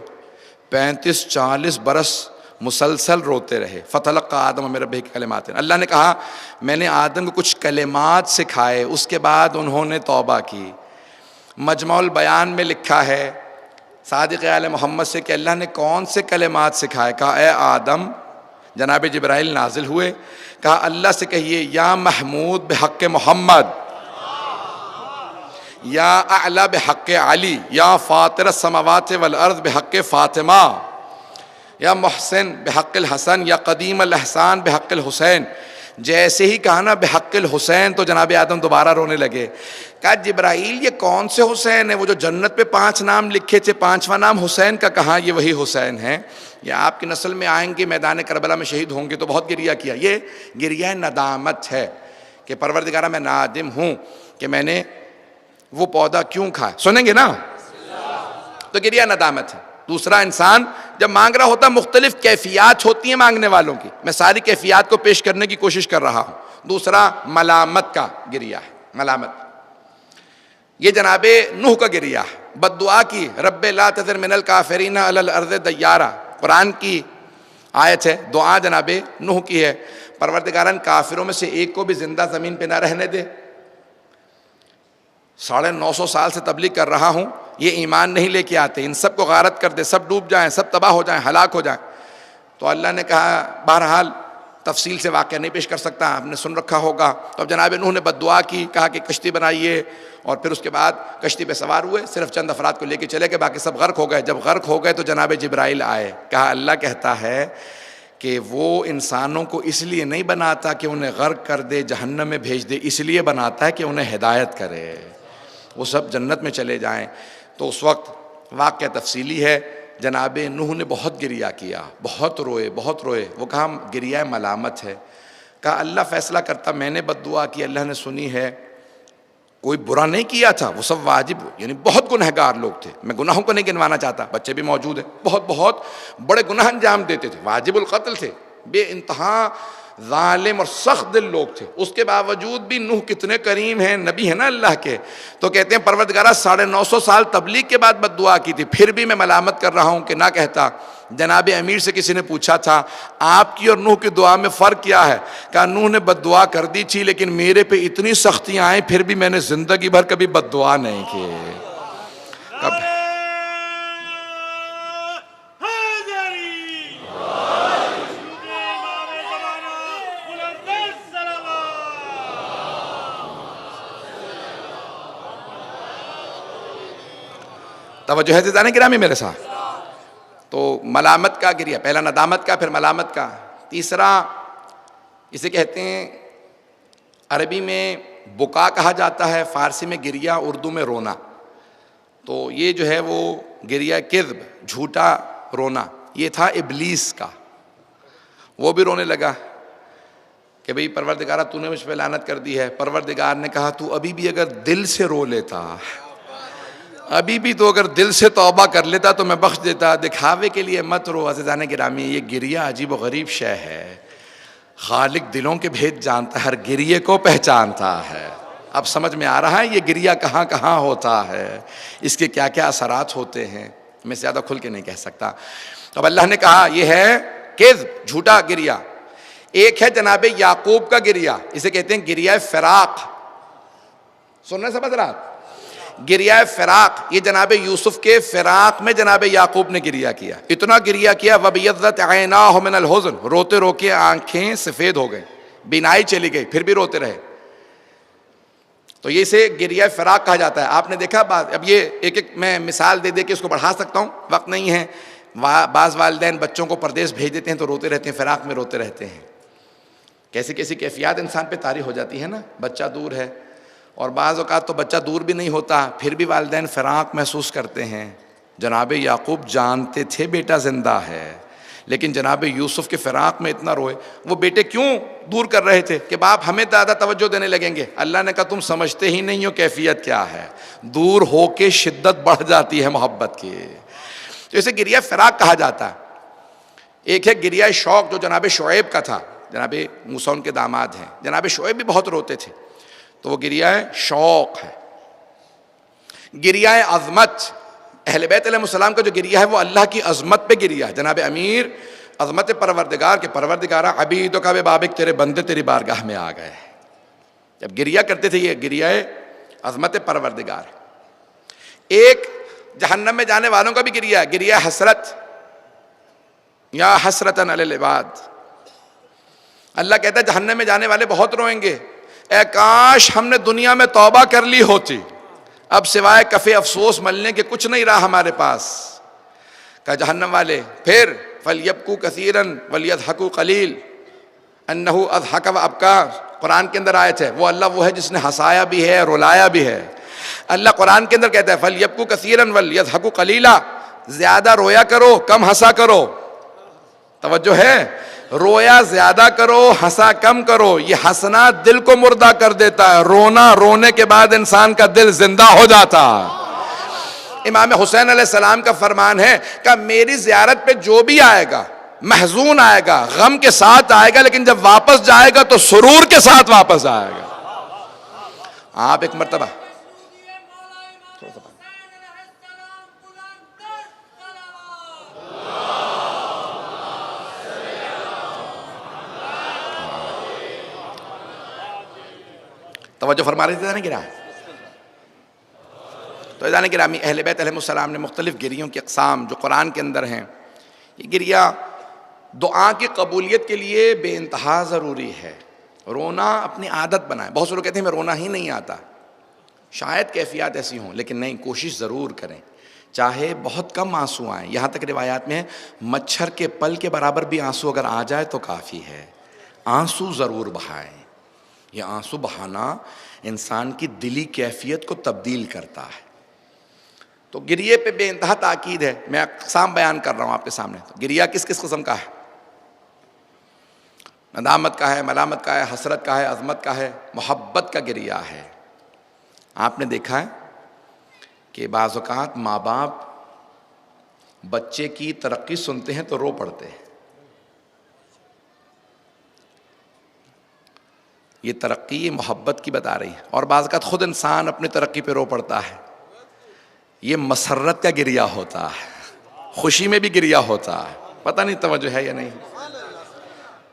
35-40 برس مسلسل روتے رہے. فتلقى آدم من ربہ کلمات. اللہ نے کہا میں نے آدم کو کچھ کلمات سکھائے، اس کے بعد انہوں نے توبہ کی. مجمع البیان میں لکھا ہے صادق آل محمد سے کہ اللہ نے کون سے کلمات سکھائے؟ کہا اے آدم جناب جبرائیل نازل ہوئے، کہا اللہ سے کہیے یا محمود بحق محمد، یا اعلی بحق علی، یا فاطر السماوات والارض بحق فاطمہ، یا محسن بحق الحسن، یا قدیم الاحسان بحق الحسین۔ جیسے ہی کہا نا بحق الحسین تو جناب آدم دوبارہ رونے لگے۔ کہا جبرائیل یہ کون سے حسین ہیں؟ وہ جو جنت پہ 5 نام لکھے تھے، 5واں نام حسین کا، کہاں یہ وہی حسین ہیں، یہ آپ کی نسل میں آئیں گے، میدان کربلا میں شہید ہوں گے۔ تو بہت گریہ کیا، یہ گریہ ندامت ہے کہ پروردگارہ میں نادم ہوں کہ میں نے وہ پودا کیوں کھایا۔ سنیں گے نا؟ تو گریہ ندامت ہے۔ دوسرا، انسان جب مانگ رہا ہوتا مختلف کیفیات ہوتی ہیں مانگنے والوں کی، میں ساری کیفیات کو پیش کرنے کی کوشش کر رہا ہوں۔ دوسرا ملامت کا گریہ ہے، ملامت، یہ جناب نوح کا گریہ ہے، بد دعا کی، رب لا تذر من الکافرین علی الارض دیارا، قرآن کی آیت ہے، دعا جناب نوح کی ہے، پروردگارن کافروں میں سے ایک کو بھی زندہ زمین پہ نہ رہنے دے۔ 950 سال سے تبلیغ کر رہا ہوں، یہ ایمان نہیں لے کے آتے، ان سب کو غارت کر دے، سب ڈوب جائیں، سب تباہ ہو جائیں، ہلاک ہو جائیں۔ تو اللہ نے کہا، بہرحال تفصیل سے واقعہ نہیں پیش کر سکتا، آپ نے سن رکھا ہوگا۔ تو اب جناب نوح نے بد دعا کی، کہا کہ کشتی بنائیے، اور پھر اس کے بعد کشتی پہ سوار ہوئے، صرف چند افراد کو لے کے چلے گئے، باقی سب غرق ہو گئے۔ جب غرق ہو گئے تو جناب جبرائیل آئے، کہا اللہ کہتا ہے کہ وہ انسانوں کو اس لیے نہیں بناتا کہ انہیں غرق کر دے، جہنم میں بھیج دے، اس لیے بناتا ہے کہ انہیں ہدایت کرے، وہ سب جنت میں چلے جائیں۔ تو اس وقت واقعہ تفصیلی ہے، جناب نوح نے بہت گریہ کیا، بہت روئے، بہت روئے۔ وہ کہا گریہ ملامت ہے، کہا اللہ فیصلہ کرتا، میں نے بد دعا کی، اللہ نے سنی ہے، کوئی برا نہیں کیا تھا، وہ سب واجب، یعنی بہت گنہگار لوگ تھے، میں گناہوں کو نہیں گنوانا چاہتا، بچے بھی موجود ہیں، بہت بڑے گناہ انجام دیتے تھے، واجب القتل تھے، بے انتہا ظالم اور سخت دل لوگ تھے، اس کے باوجود بھی نوح کتنے کریم ہیں، نبی ہیں نا اللہ کے۔ تو کہتے ہیں پروردگارہ 950 سال تبلیغ کے بعد بد دعا کی تھی، پھر بھی میں ملامت کر رہا ہوں کہ نہ کہتا۔ جناب امیر سے کسی نے پوچھا تھا آپ کی اور نوح کی دعا میں فرق کیا ہے؟ کہا نوح نے بد دعا کر دی تھی، لیکن میرے پہ اتنی سختیاں آئیں پھر بھی میں نے زندگی بھر کبھی بد دعا نہیں کی۔ توجہ ہے زیادہ گرامی میرے ساتھ؟ تو ملامت کا گریہ، پہلا ندامت کا، پھر ملامت کا۔ تیسرا اسے کہتے ہیں عربی میں بکا کہا جاتا ہے، فارسی میں گریہ، اردو میں رونا۔ تو یہ جو ہے وہ گریہ کذب، جھوٹا رونا، یہ تھا ابلیس کا۔ وہ بھی رونے لگا کہ بھئی پروردگارہ تو نے مجھ پہ لعنت کر دی ہے۔ پروردگار نے کہا تو ابھی بھی اگر دل سے رو لیتا، ابھی بھی تو اگر دل سے توبہ کر لیتا تو میں بخش دیتا، دکھاوے کے لیے مت رو۔ عزیزان گرامی، یہ گریہ عجیب و غریب شے ہے، خالق دلوں کے بھید جانتا ہے، ہر گریے کو پہچانتا ہے۔ اب سمجھ میں آ رہا ہے یہ گریہ کہاں کہاں ہوتا ہے، اس کے کیا کیا اثرات ہوتے ہیں، میں زیادہ کھل کے نہیں کہہ سکتا۔ تو اب اللہ نے کہا یہ ہے کذب، جھوٹا گریہ۔ ایک ہے جناب یعقوب کا گریہ، اسے کہتے ہیں گریہ فراق۔ سننے سمجھ رہا؟ گریہ فراق، یہ جناب یوسف کے فراق میں جناب یعقوب نے گریہ کیا، اتنا گریہ کیا وَبِيَضَّتْ عَيْنَاهُ مِنَ الْحُزْنِ، روتے رو کے آنکھیں سفید ہو گئے، بینائی چلی گئی، پھر بھی روتے رہے۔ تو یہ اسے گریہ فراق کہا جاتا ہے۔ آپ نے دیکھا بات، اب یہ ایک ایک میں مثال دے کے اس کو بڑھا سکتا ہوں، وقت نہیں ہے۔ بعض والدین بچوں کو پردیس بھیج دیتے ہیں تو روتے رہتے ہیں، فراق میں روتے رہتے ہیں۔ کیسی کیسی کیفیات انسان پہ طاری ہو جاتی ہے نا، بچہ دور ہے، اور بعض اوقات تو بچہ دور بھی نہیں ہوتا، پھر بھی والدین فراق محسوس کرتے ہیں۔ جناب یعقوب جانتے تھے بیٹا زندہ ہے، لیکن جناب یوسف کے فراق میں اتنا روئے۔ وہ بیٹے کیوں دور کر رہے تھے کہ باپ ہمیں زیادہ توجہ دینے لگیں گے؟ اللہ نے کہا تم سمجھتے ہی نہیں ہو کیفیت کیا ہے، دور ہو کے شدت بڑھ جاتی ہے محبت کی۔ تو اسے گریہ فراق کہا جاتا ہے۔ ایک ہے گریہ شوق جو جناب شعیب کا تھا، جناب موسیٰ ان کے داماد ہیں، جناب شعیب بھی بہت روتے تھے، تو وہ گریہ شوق ہے۔ گریہ عظمت، اہل بیت علیہ السلام کا جو گریہ ہے وہ اللہ کی عظمت پہ گریہ ہے۔ جناب امیر عظمت پروردگار کے، پروردگارہ عبیدک ببابک، تیرے بندے تیری بارگاہ میں آ گئے، جب گریہ کرتے تھے، یہ گریہ عظمت پروردگار۔ ایک جہنم میں جانے والوں کا بھی گریہ ہے، گریہ حسرت، یا حسرتاً علی العباد، اللہ کہتا ہے جہنم میں جانے والے بہت روئیں گے، اے کاش ہم نے دنیا میں توبہ کر لی ہوتی، اب سوائے کف افسوس ملنے کے کچھ نہیں رہا ہمارے پاس. کہ جہنم والے پھر فَلْيَبْكُوا كَثِيرًا وَلْيَضْحَكُوا قَلِيلًا أَنَّهُ أَضْحَكَ وَأَبْكَىٰ. قرآن کے اندر آیت ہے، وہ اللہ وہ ہے جس نے ہنسایا بھی ہے رلایا بھی ہے. اللہ قرآن کے اندر کہتا ہے فَلْيَبْكُوا كَثِيرًا وَلْيَضْحَكُوا قَلِيلًا، زیادہ رویا کرو کم ہنسا کرو. توجہ ہے، رویا زیادہ کرو ہنسا کم کرو. یہ ہنسنا دل کو مردہ کر دیتا ہے، رونا رونے کے بعد انسان کا دل زندہ ہو جاتا. امام حسین علیہ السلام کا فرمان ہے کہ میری زیارت پہ جو بھی آئے گا محزون آئے گا، غم کے ساتھ آئے گا، لیکن جب واپس جائے گا تو سرور کے ساتھ واپس آئے گا. آپ ایک مرتبہ توجہ فرما رہے تھے نا گرا. تو عزیزان گرامی، اہل بیت علیہ السلام نے مختلف گریوں کی اقسام جو قرآن کے اندر ہیں، یہ گریہ دعا کی قبولیت کے لیے بے انتہا ضروری ہے. رونا اپنی عادت بنائیں. بہت سے لوگ کہتے ہیں میں رونا ہی نہیں آتا، شاید کیفیات ایسی ہوں، لیکن نہیں، کوشش ضرور کریں، چاہے بہت کم آنسو آئیں. یہاں تک روایات میں ہے مچھر کے پل کے برابر بھی آنسو اگر آ جائے تو کافی ہے. آنسو ضرور بہائیں. یہ آنسو بہانا انسان کی دلی کیفیت کو تبدیل کرتا ہے. تو گریے پہ بے انتہا تاکید ہے. میں اقسام بیان کر رہا ہوں آپ کے سامنے. تو گریہ کس کس قسم کا ہے؟ ندامت کا ہے، ملامت کا ہے، حسرت کا ہے، عظمت کا ہے، محبت کا گریہ ہے. آپ نے دیکھا ہے کہ بعض اوقات ماں باپ بچے کی ترقی سنتے ہیں تو رو پڑتے ہیں. یہ ترقی یہ محبت کی بتا رہی ہے. اور بعض اوقات خود انسان اپنی ترقی پہ رو پڑتا ہے. یہ مسرت کا گریہ ہوتا ہے، خوشی میں بھی گریہ ہوتا ہے. پتہ نہیں توجہ ہے یا نہیں.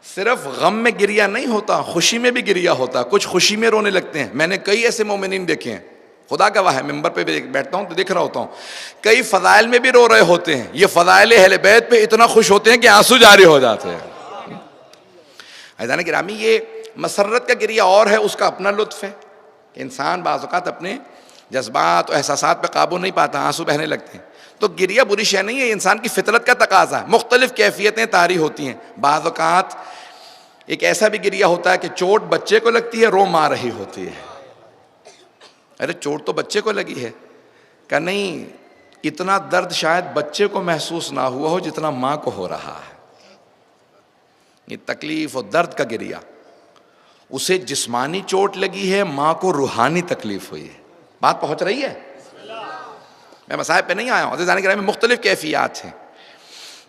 صرف غم میں گریہ نہیں ہوتا، خوشی میں بھی گریہ ہوتا. کچھ خوشی میں رونے لگتے ہیں. میں نے کئی ایسے مومنین دیکھے ہیں، خدا گواہ ہے، ممبر پہ بیٹھتا ہوں تو دیکھ رہا ہوتا ہوں، کئی فضائل میں بھی رو رہے ہوتے ہیں. یہ فضائل اہل بیت پہ اتنا خوش ہوتے ہیں کہ آنسو جاری ہو جاتے ہیں. عزیزان گرامی، یہ مسرت کا گریہ اور ہے، اس کا اپنا لطف ہے کہ انسان بعض اوقات اپنے جذبات و احساسات پہ قابو نہیں پاتا، آنسو بہنے لگتے ہیں. تو گریہ بری شے نہیں ہے، یہ انسان کی فطرت کا تقاضا ہے. مختلف کیفیتیں طاری ہوتی ہیں. بعض اوقات ایک ایسا بھی گریہ ہوتا ہے کہ چوٹ بچے کو لگتی ہے، رو ماں رہی ہوتی ہے. ارے چوٹ تو بچے کو لگی ہے، کہ نہیں اتنا درد شاید بچے کو محسوس نہ ہوا ہو جتنا ماں کو ہو رہا ہے. یہ تکلیف اور درد کا گریہ. اسے جسمانی چوٹ لگی ہے، ماں کو روحانی تکلیف ہوئی ہے. بات پہنچ رہی ہے؟ میں مسائل پہ نہیں آیا ہوں. عزیزان گرامی، مختلف کیفیات ہیں.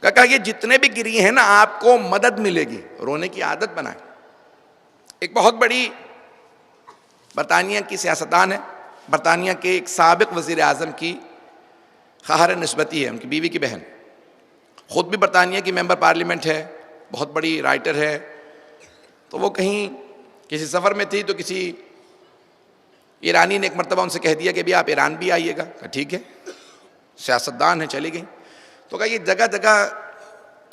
کہا یہ جتنے بھی گریے ہیں نا، آپ کو مدد ملے گی. رونے کی عادت بنائیں. ایک بہت بڑی برطانیہ کی سیاستدان ہے، برطانیہ کے ایک سابق وزیر اعظم کی خواہر نسبتی ہے، ان کی بیوی کی بہن. خود بھی برطانیہ کی ممبر پارلیمنٹ ہے، بہت بڑی رائٹر ہے. تو وہ کہیں کسی سفر میں تھی تو کسی ایرانی نے ایک مرتبہ ان سے کہہ دیا کہ بھی آپ ایران بھی آئیے گا. کہا ٹھیک ہے. سیاستدان ہے، چلی گئی. تو کہا یہ جگہ جگہ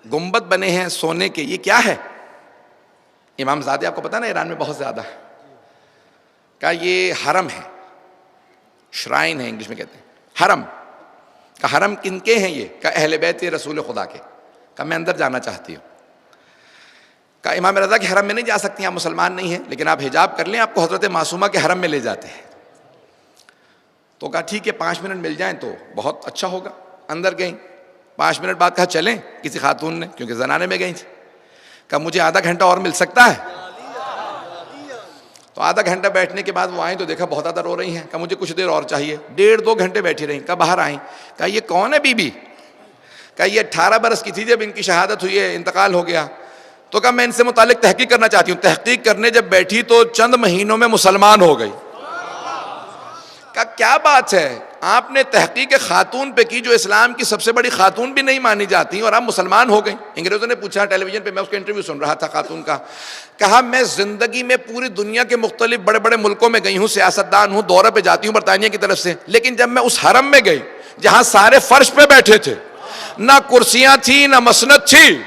گنبد بنے ہیں سونے کے، یہ کیا ہے؟ امام زادے آپ کو پتا نا ایران میں بہت زیادہ ہے. کہا یہ حرم ہے، شرائن ہے انگلش میں کہتے ہیں، حرم. کہا حرم کن کے ہیں یہ؟ کہا اہل بیت رسول خدا کے. کہا میں اندر جانا چاہتی ہوں. کہا امام رضا کے حرم میں نہیں جا سکتی، آپ مسلمان نہیں ہیں، لیکن آپ حجاب کر لیں، آپ کو حضرت معصومہ کے حرم میں لے جاتے ہیں. تو کہا ٹھیک ہے 5 منٹ مل جائیں تو بہت اچھا ہوگا. اندر گئیں. 5 منٹ بعد کہا چلیں، کسی خاتون نے، کیونکہ زنانے میں گئی تھی. کہا مجھے آدھا گھنٹہ اور مل سکتا ہے؟ تو آدھا گھنٹہ بیٹھنے کے بعد وہ آئیں تو دیکھا بہت زیادہ رو رہی ہیں. کہا مجھے کچھ دیر اور چاہیے. 1.5-2 گھنٹے بیٹھی رہیں. کہا باہر آئیں. کہا یہ کون ہے بی بی؟ کہا یہ 18 برس کی تھی جب ان کی شہادت ہوئی ہے، انتقال ہو گیا. تو کہا میں ان سے متعلق تحقیق کرنا چاہتی ہوں. تحقیق کرنے جب بیٹھی تو چند مہینوں میں مسلمان ہو گئی. کہا کیا بات ہے، آپ نے تحقیق خاتون پہ کی جو اسلام کی سب سے بڑی خاتون بھی نہیں مانی جاتی اور آپ مسلمان ہو گئیں. انگریزوں نے پوچھا ٹیلی ویژن پہ، میں اس کا انٹرویو سن رہا تھا خاتون کا. کہا میں زندگی میں پوری دنیا کے مختلف بڑے بڑے ملکوں میں گئی ہوں، سیاستدان ہوں، دورہ پہ جاتی ہوں برطانیہ کی طرف سے، لیکن جب میں اس حرم میں گئی جہاں سارے فرش پہ بیٹھے تھے، نہ کرسیاں تھیں نہ مسند تھی.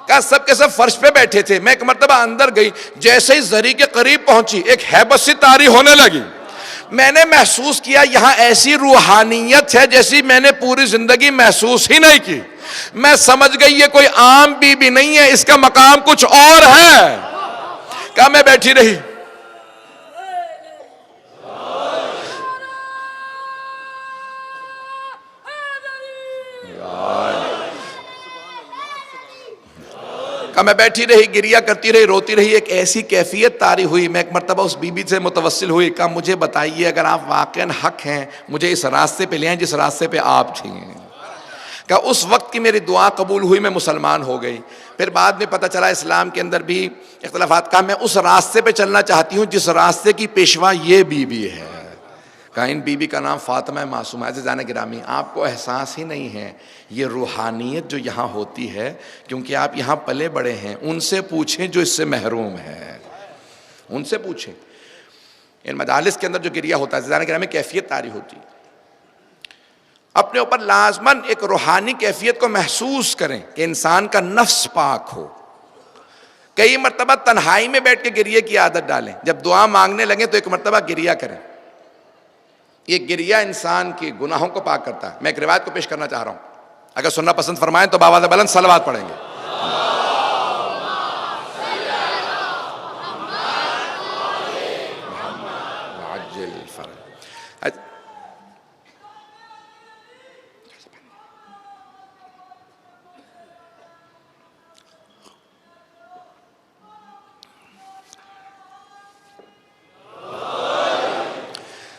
کہا سب کے سب فرش پہ بیٹھے تھے، میں ایک مرتبہ اندر گئی، جیسے ہی زری کے قریب پہنچی ایک ہیبت سی طاری ہونے لگی، میں نے محسوس کیا یہاں ایسی روحانیت ہے جیسی میں نے پوری زندگی محسوس ہی نہیں کی۔ میں سمجھ گئی یہ کوئی عام بی بی نہیں ہے، اس کا مقام کچھ اور ہے۔ کہا میں بیٹھی رہی، میں بیٹھی رہی، گریہ کرتی رہی، روتی رہی، ایک ایسی کیفیت طاری ہوئی۔ میں ایک مرتبہ اس بی بی سے متوسل ہوئی، کہا مجھے بتائیے اگر آپ واقعاً حق ہیں مجھے اس راستے پہ لے آئیں جس راستے پہ آپ تھیں۔ کہا اس وقت کی میری دعا قبول ہوئی، میں مسلمان ہو گئی۔ پھر بعد میں پتہ چلا اسلام کے اندر بھی اختلافات، کہا میں اس راستے پہ چلنا چاہتی ہوں جس راستے کی پیشوا یہ بی بی ہے۔ کہا ان بی بی کا نام فاطمہ معصومہ۔ عزیزان گرامی، آپ کو احساس ہی نہیں ہے یہ روحانیت جو یہاں ہوتی ہے، کیونکہ آپ یہاں پلے بڑے ہیں، ان سے پوچھیں جو اس سے محروم ہے، ان سے پوچھیں۔ ان مجالس کے اندر جو گریہ ہوتا ہے عزیزان گرامی، کیفیت طاری ہوتی ہے، اپنے اوپر لازماً ایک روحانی کیفیت کو محسوس کریں کہ انسان کا نفس پاک ہو۔ کئی مرتبہ تنہائی میں بیٹھ کے گریہ کی عادت ڈالیں، جب دعا مانگنے لگیں تو ایک مرتبہ گریہ کریں۔ یہ گریہ انسان کے گناہوں کو پاک کرتا ہے۔ میں ایک روایت کو پیش کرنا چاہ رہا ہوں، اگر سننا پسند فرمائیں تو باواز بلند صلوات پڑھیں گے۔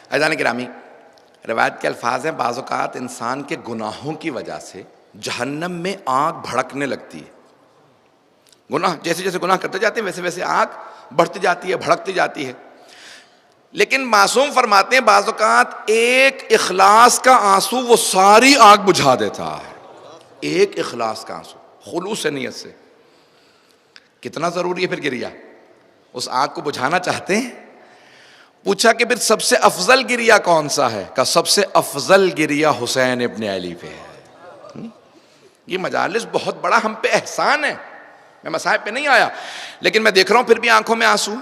عزیزان گرامی، روایت کے الفاظ ہیں بعض اوقات انسان کے گناہوں کی وجہ سے جہنم میں آگ بھڑکنے لگتی ہے۔ گناہ جیسے جیسے گناہ کرتے جاتے ہیں ویسے ویسے آگ بڑھتی جاتی ہے، بھڑکتی جاتی ہے، لیکن معصوم فرماتے ہیں بعض اوقات ایک اخلاص کا آنسو وہ ساری آگ بجھا دیتا ہے۔ ایک اخلاص کا آنسو، خلوص نیت سے۔ کتنا ضروری ہے پھر گریہ؟ اس آگ کو بجھانا چاہتے ہیں؟ پوچھا کہ پھر سب سے افضل گریہ کون سا ہے؟ کہ سب سے افضل گریہ حسین ابن علی پہ ہے۔ یہ مجالس بہت بڑا ہم پہ احسان ہے، میں مصائب پہ نہیں آیا لیکن میں دیکھ رہا ہوں پھر بھی آنکھوں میں آنسو۔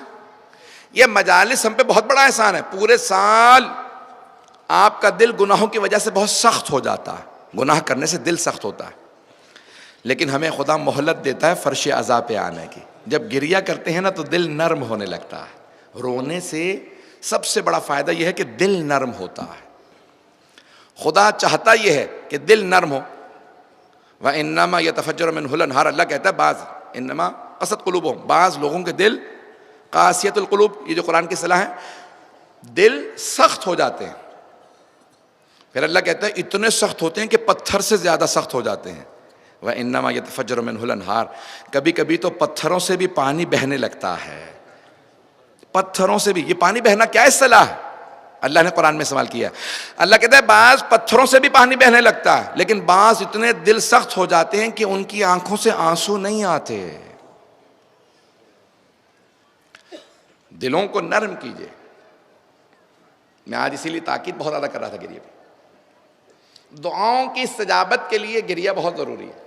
یہ مجالس ہم پہ بہت بڑا احسان ہے۔ پورے سال آپ کا دل گناہوں کی وجہ سے بہت سخت ہو جاتا ہے، گناہ کرنے سے دل سخت ہوتا ہے، لیکن ہمیں خدا مہلت دیتا ہے فرش عزا پہ آنے کی۔ جب گریہ کرتے ہیں نا تو دل نرم ہونے لگتا ہے۔ رونے سے سب سے بڑا فائدہ یہ ہے کہ دل نرم ہوتا ہے۔ خدا چاہتا یہ ہے کہ دل نرم ہو۔ وَإِنَّمَا يَتَفَجَّرُ مِنْهُ الْأَنْهَارُ، اللہ کہتا ہے بعض انما قست قلوبهم، بعض لوگوں کے دل قاسیت القلوب، یہ جو قرآن کی اصطلاح ہے، دل سخت ہو جاتے ہیں۔ پھر اللہ کہتا ہے اتنے سخت ہوتے ہیں کہ پتھر سے زیادہ سخت ہو جاتے ہیں۔ وَإِنَّمَا يَتَفَجَّرُ مِنْهُ الْأَنْهَارُ، کبھی کبھی تو پتھروں سے بھی پانی بہنے لگتا ہے۔ پتھروں سے بھی، یہ پانی بہنا کیا اصطلاح ہے؟ اللہ نے قرآن میں سوال کیا۔ اللہ کہتا ہے بعض پتھروں سے بھی پانی بہنے لگتا ہے، لیکن بعض اتنے دل سخت ہو جاتے ہیں کہ ان کی آنکھوں سے آنسو نہیں آتے۔ دلوں کو نرم کیجئے۔ میں آج اسی لیے تاکید بہت زیادہ کر رہا تھا گریہ پہ۔ دعاؤں کی استجابت کے لیے گریہ بہت ضروری ہے۔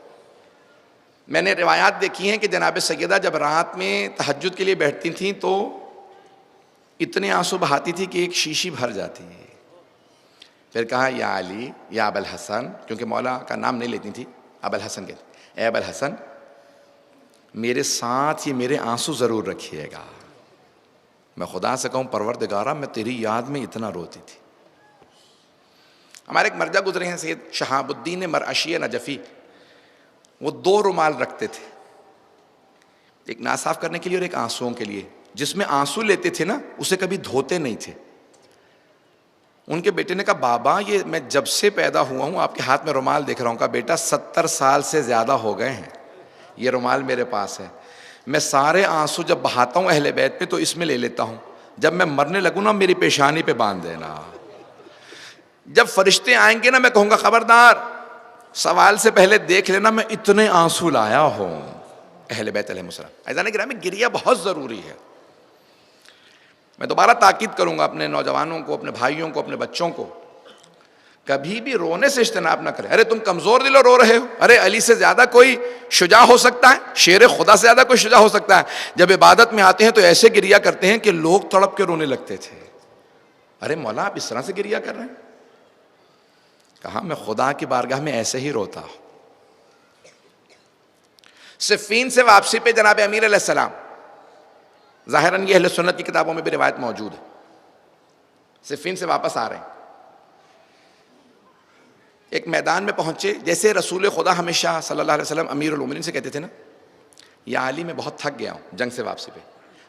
میں نے روایات دیکھی ہیں کہ جناب سیدہ جب رات میں تہجد کے لیے بیٹھتی تھیں تو اتنے آنسو بہاتی تھی کہ ایک شیشی بھر جاتی ہے۔ پھر کہا یا علی یا ابا الحسن، کیونکہ مولا کا نام نہیں لیتی تھی، ابا الحسن کہتے، اے ابا الحسن میرے ساتھ یہ میرے آنسو ضرور رکھیے گا۔ میں خدا سے کہوں پروردگارہ میں تیری یاد میں اتنا روتی تھی۔ ہمارے ایک مرجع گزرے ہیں سید شہاب الدین مرعشی نجفی، وہ 2 رومال رکھتے تھے، ایک ناصاف کرنے کے لیے اور ایک آنسوؤں کے لیے۔ جس میں آنسو لیتے تھے نا اسے کبھی دھوتے نہیں تھے۔ ان کے بیٹے نے کہا بابا یہ میں جب سے پیدا ہوا ہوں آپ کے ہاتھ میں رومال دیکھ رہا ہوں۔ کہا بیٹا 70 سال سے زیادہ ہو گئے ہیں یہ رومال میرے پاس ہے، میں سارے آنسو جب بہاتا ہوں اہل بیت پہ تو اس میں لے لیتا ہوں، جب میں مرنے لگوں نا میری پیشانی پہ باندھ دینا، جب فرشتے آئیں گے نا میں کہوں گا خبردار سوال سے پہلے دیکھ لینا میں اتنے آنسو لایا ہوں۔ اہل بیت علیہ السلام۔ عزیزان گرامی گریہ بہت ضروری ہے۔ میں دوبارہ تاکید کروں گا اپنے نوجوانوں کو، اپنے بھائیوں کو، اپنے بچوں کو کبھی بھی رونے سے اجتناب نہ کرے. ارے تم کمزور دل رو رہے ہو, ارے علی سے زیادہ کوئی شجاع ہو سکتا ہے, شیر خدا سے زیادہ کوئی شجاع ہو سکتا ہے. جب عبادت میں آتے ہیں تو ایسے گریا کرتے ہیں کہ لوگ تڑپ کے رونے لگتے تھے. ارے مولا آپ اس طرح سے گریا کر رہے ہیں؟ کہا میں خدا کی بارگاہ میں ایسے ہی روتا ہوں. صفین سے واپسی پہ جناب امیر علیہ السلام, ظاہراً یہ اہل سنت کی کتابوں میں بھی روایت موجود ہے, صفین سے واپس آ رہے ہیں, ایک میدان میں پہنچے. جیسے رسول خدا ہمیشہ صلی اللہ علیہ وسلم امیر المومنین سے کہتے تھے نا, یا علی میں بہت تھک گیا ہوں جنگ سے واپسی پہ,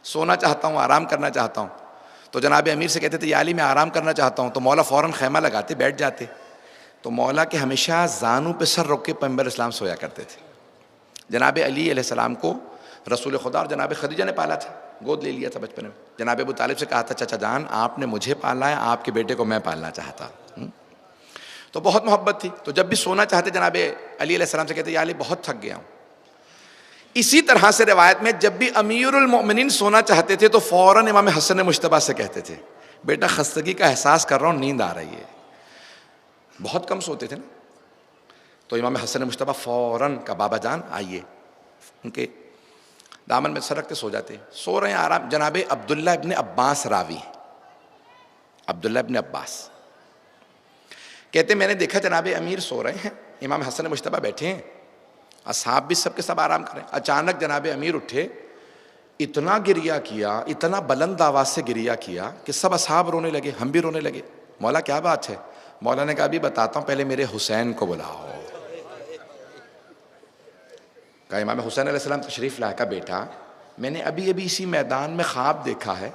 سونا چاہتا ہوں, آرام کرنا چاہتا ہوں. تو جناب امیر سے کہتے تھے یا علی میں آرام کرنا چاہتا ہوں. تو مولا فوراً خیمہ لگاتے, بیٹھ جاتے. تو مولا کے ہمیشہ زانوں پہ سر رکھ کے پیغمبر اسلام سویا کرتے تھے. جناب علی علیہ السلام کو رسول خدا اور جناب خدیجہ نے پالا تھا, گود لے لیا تھا بچپن میں. جناب ابو طالب سے کہا تھا چچا جان آپ نے مجھے پالا ہے, آپ کے بیٹے کو میں پالنا چاہتا. تو بہت محبت تھی. تو جب بھی سونا چاہتے جناب علی علیہ السلام سے کہتے یا علی بہت تھک گیا ہوں. اسی طرح سے روایت میں جب بھی امیر المؤمنین سونا چاہتے تھے تو فوراً امام حسن مجتبیٰ سے کہتے تھے بیٹا خستگی کا احساس کر رہا ہوں, نیند آ رہی ہے. بہت کم سوتے تھے نا. تو امام حسن مجتبیٰ فوراً کا بابا جان آئیے, ان کے دامن میں سر رکھ کے سو جاتے. سو رہے ہیں آرام. جناب عبداللہ ابن عباس راوی, عبداللہ ابن عباس کہتے میں نے دیکھا جناب امیر سو رہے ہیں, امام حسن مجتبیٰ بیٹھے ہیں, اصحاب بھی سب کے سب آرام کریں. اچانک جناب امیر اٹھے, اتنا گریا کیا, اتنا بلند آواز سے گریا کیا کہ سب اصحاب رونے لگے, ہم بھی رونے لگے. مولا کیا بات ہے؟ مولا نے کہا ابھی بتاتا ہوں, پہلے میرے حسین کو بلاؤ. کہا امام حسین علیہ السلام تشریف لائے. کہا بیٹا میں نے ابھی اسی میدان میں خواب دیکھا ہے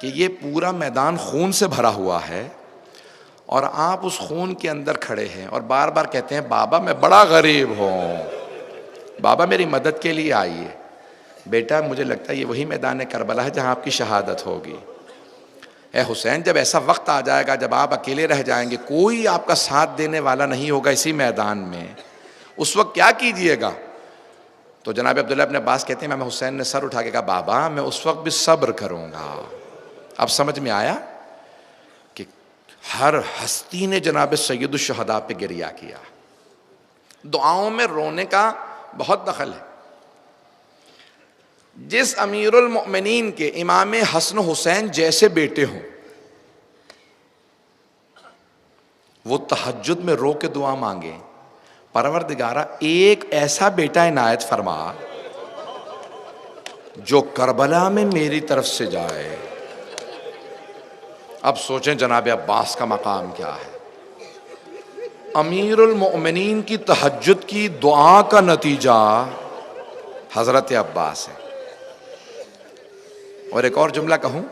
کہ یہ پورا میدان خون سے بھرا ہوا ہے اور آپ اس خون کے اندر کھڑے ہیں اور بار بار کہتے ہیں بابا میں بڑا غریب ہوں, بابا میری مدد کے لیے آئیے. بیٹا مجھے لگتا ہے یہ وہی میدان کربلا ہے جہاں آپ کی شہادت ہوگی. اے حسین جب ایسا وقت آ جائے گا جب آپ اکیلے رہ جائیں گے, کوئی آپ کا ساتھ دینے والا نہیں ہوگا اسی میدان میں, اس وقت کیا کیجئے گا؟ تو جناب عبداللہ ابن عباس کہتے ہیں امام حسین نے سر اٹھا کے کہا بابا میں اس وقت بھی صبر کروں گا. اب سمجھ میں آیا کہ ہر ہستی نے جناب سید الشہداء پہ گریا کیا. دعاؤں میں رونے کا بہت دخل ہے. جس امیر المؤمنین کے امام حسن حسین جیسے بیٹے ہوں, وہ تہجد میں رو کے دعا مانگے پروردگارہ ایک ایسا بیٹا عنایت فرما جو کربلا میں میری طرف سے جائے. اب سوچیں جناب عباس کا مقام کیا ہے. امیر المؤمنین کی تہجد کی دعا کا نتیجہ حضرت عباس ہے. اور ایک اور جملہ کہوں,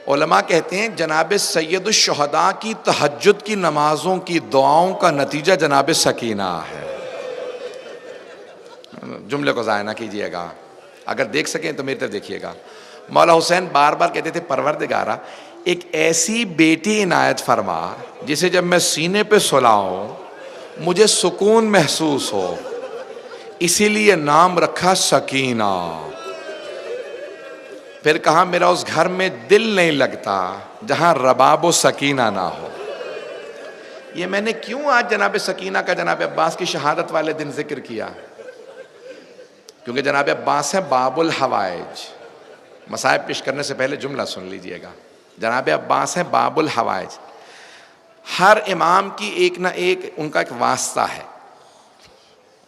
علماء کہتے ہیں جناب سید الشہداء کی تہجد کی نمازوں کی دعاؤں کا نتیجہ جناب سکینہ ہے. جملے کو ضائع نہ کیجیے گا, اگر دیکھ سکیں تو میری طرف دیکھیے گا. مولا حسین بار بار کہتے تھے پروردگارہ ایک ایسی بیٹی عنایت فرما جسے جب میں سینے پہ سلاؤں مجھے سکون محسوس ہو, اسی لیے نام رکھا سکینہ. پھر کہا میرا اس گھر میں دل نہیں لگتا جہاں رباب و سکینہ نہ ہو. یہ میں نے کیوں آج جناب سکینہ کا جناب عباس کی شہادت والے دن ذکر کیا؟ کیونکہ جناب عباس ہیں باب الحوائج. مصائب پیش کرنے سے پہلے جملہ سن لیجئے گا. جناب عباس ہیں باب الحوائج. ہر امام کی ایک نہ ایک ان کا ایک واسطہ ہے.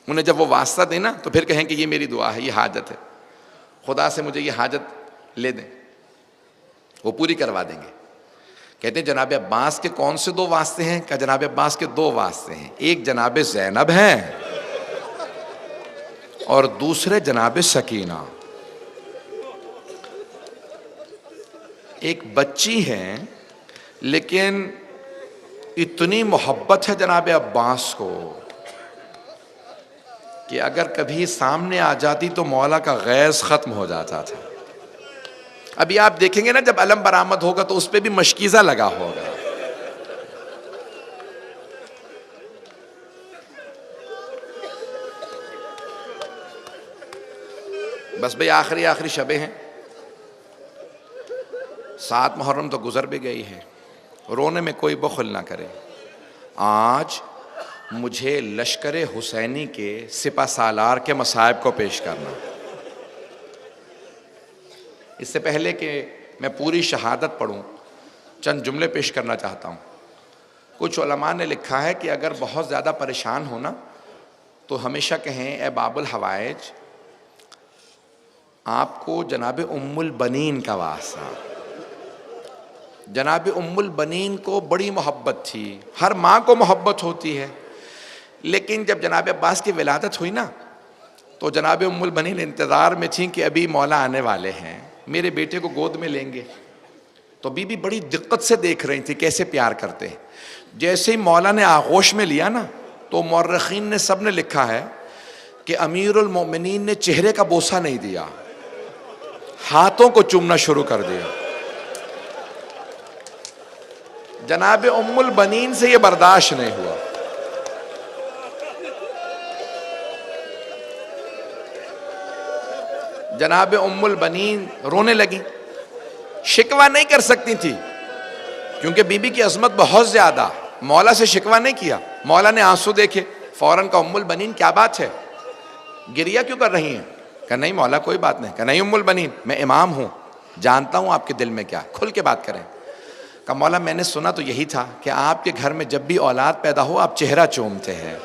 انہیں جب وہ واسطہ دینا تو پھر کہیں کہ یہ میری دعا ہے, یہ حاجت ہے, خدا سے مجھے یہ حاجت لے دیں, وہ پوری کروا دیں گے. کہتے ہیں جناب عباس کے کون سے دو واسطے ہیں؟ کہ جناب عباس کے دو واسطے ہیں, ایک جناب زینب ہیں اور دوسرے جناب سکینہ. ایک بچی ہیں لیکن اتنی محبت ہے جناب عباس کو کہ اگر کبھی سامنے آ جاتی تو مولا کا غیظ ختم ہو جاتا تھا. ابھی آپ دیکھیں گے نا جب علم برآمد ہوگا تو اس پہ بھی مشکیزہ لگا ہوگا. بس بھئی آخری شبیں ہیں, 7 محرم تو گزر بھی گئی ہے. رونے میں کوئی بخل نہ کرے. آج مجھے لشکر حسینی کے سپہ سالار کے مصائب کو پیش کرنا۔ اس سے پہلے کہ میں پوری شہادت پڑھوں، چند جملے پیش کرنا چاہتا ہوں۔ کچھ علماء نے لکھا ہے کہ اگر بہت زیادہ پریشان ہونا تو ہمیشہ کہیں اے باب الحوائج، آپ کو جناب ام البنین کا واسطہ۔ جناب ام البنین کو بڑی محبت تھی، ہر ماں کو محبت ہوتی ہے، لیکن جب جناب عباس کی ولادت ہوئی نا تو جناب ام البنین انتظار میں تھیں کہ ابھی مولا آنے والے ہیں، میرے بیٹے کو گود میں لیں گے۔ تو بی بی بڑی دقت سے دیکھ رہی تھی کیسے پیار کرتے ہیں۔ جیسے ہی مولا نے آغوش میں لیا نا تو مورخین نے سب نے لکھا ہے کہ امیر المومنین نے چہرے کا بوسہ نہیں دیا، ہاتھوں کو چومنا شروع کر دیا۔ جناب ام البنین سے یہ برداشت نہیں ہوا۔ جناب ام البنین رونے لگی، شکوہ نہیں کر سکتی تھی کیونکہ بی بی کی عظمت بہت زیادہ، مولا سے شکوہ نہیں کیا۔ مولا نے آنسو دیکھے، فوراً کہا ام البنین کیا بات ہے، گریہ کیوں کر رہی ہیں؟ کہا نہیں مولا کوئی بات نہیں۔ کہا نہیں ام البنین، میں امام ہوں، جانتا ہوں آپ کے دل میں کیا، کھل کے بات کریں۔ کہا مولا میں نے سنا تو یہی تھا کہ آپ کے گھر میں جب بھی اولاد پیدا ہو آپ چہرہ چومتے ہیں،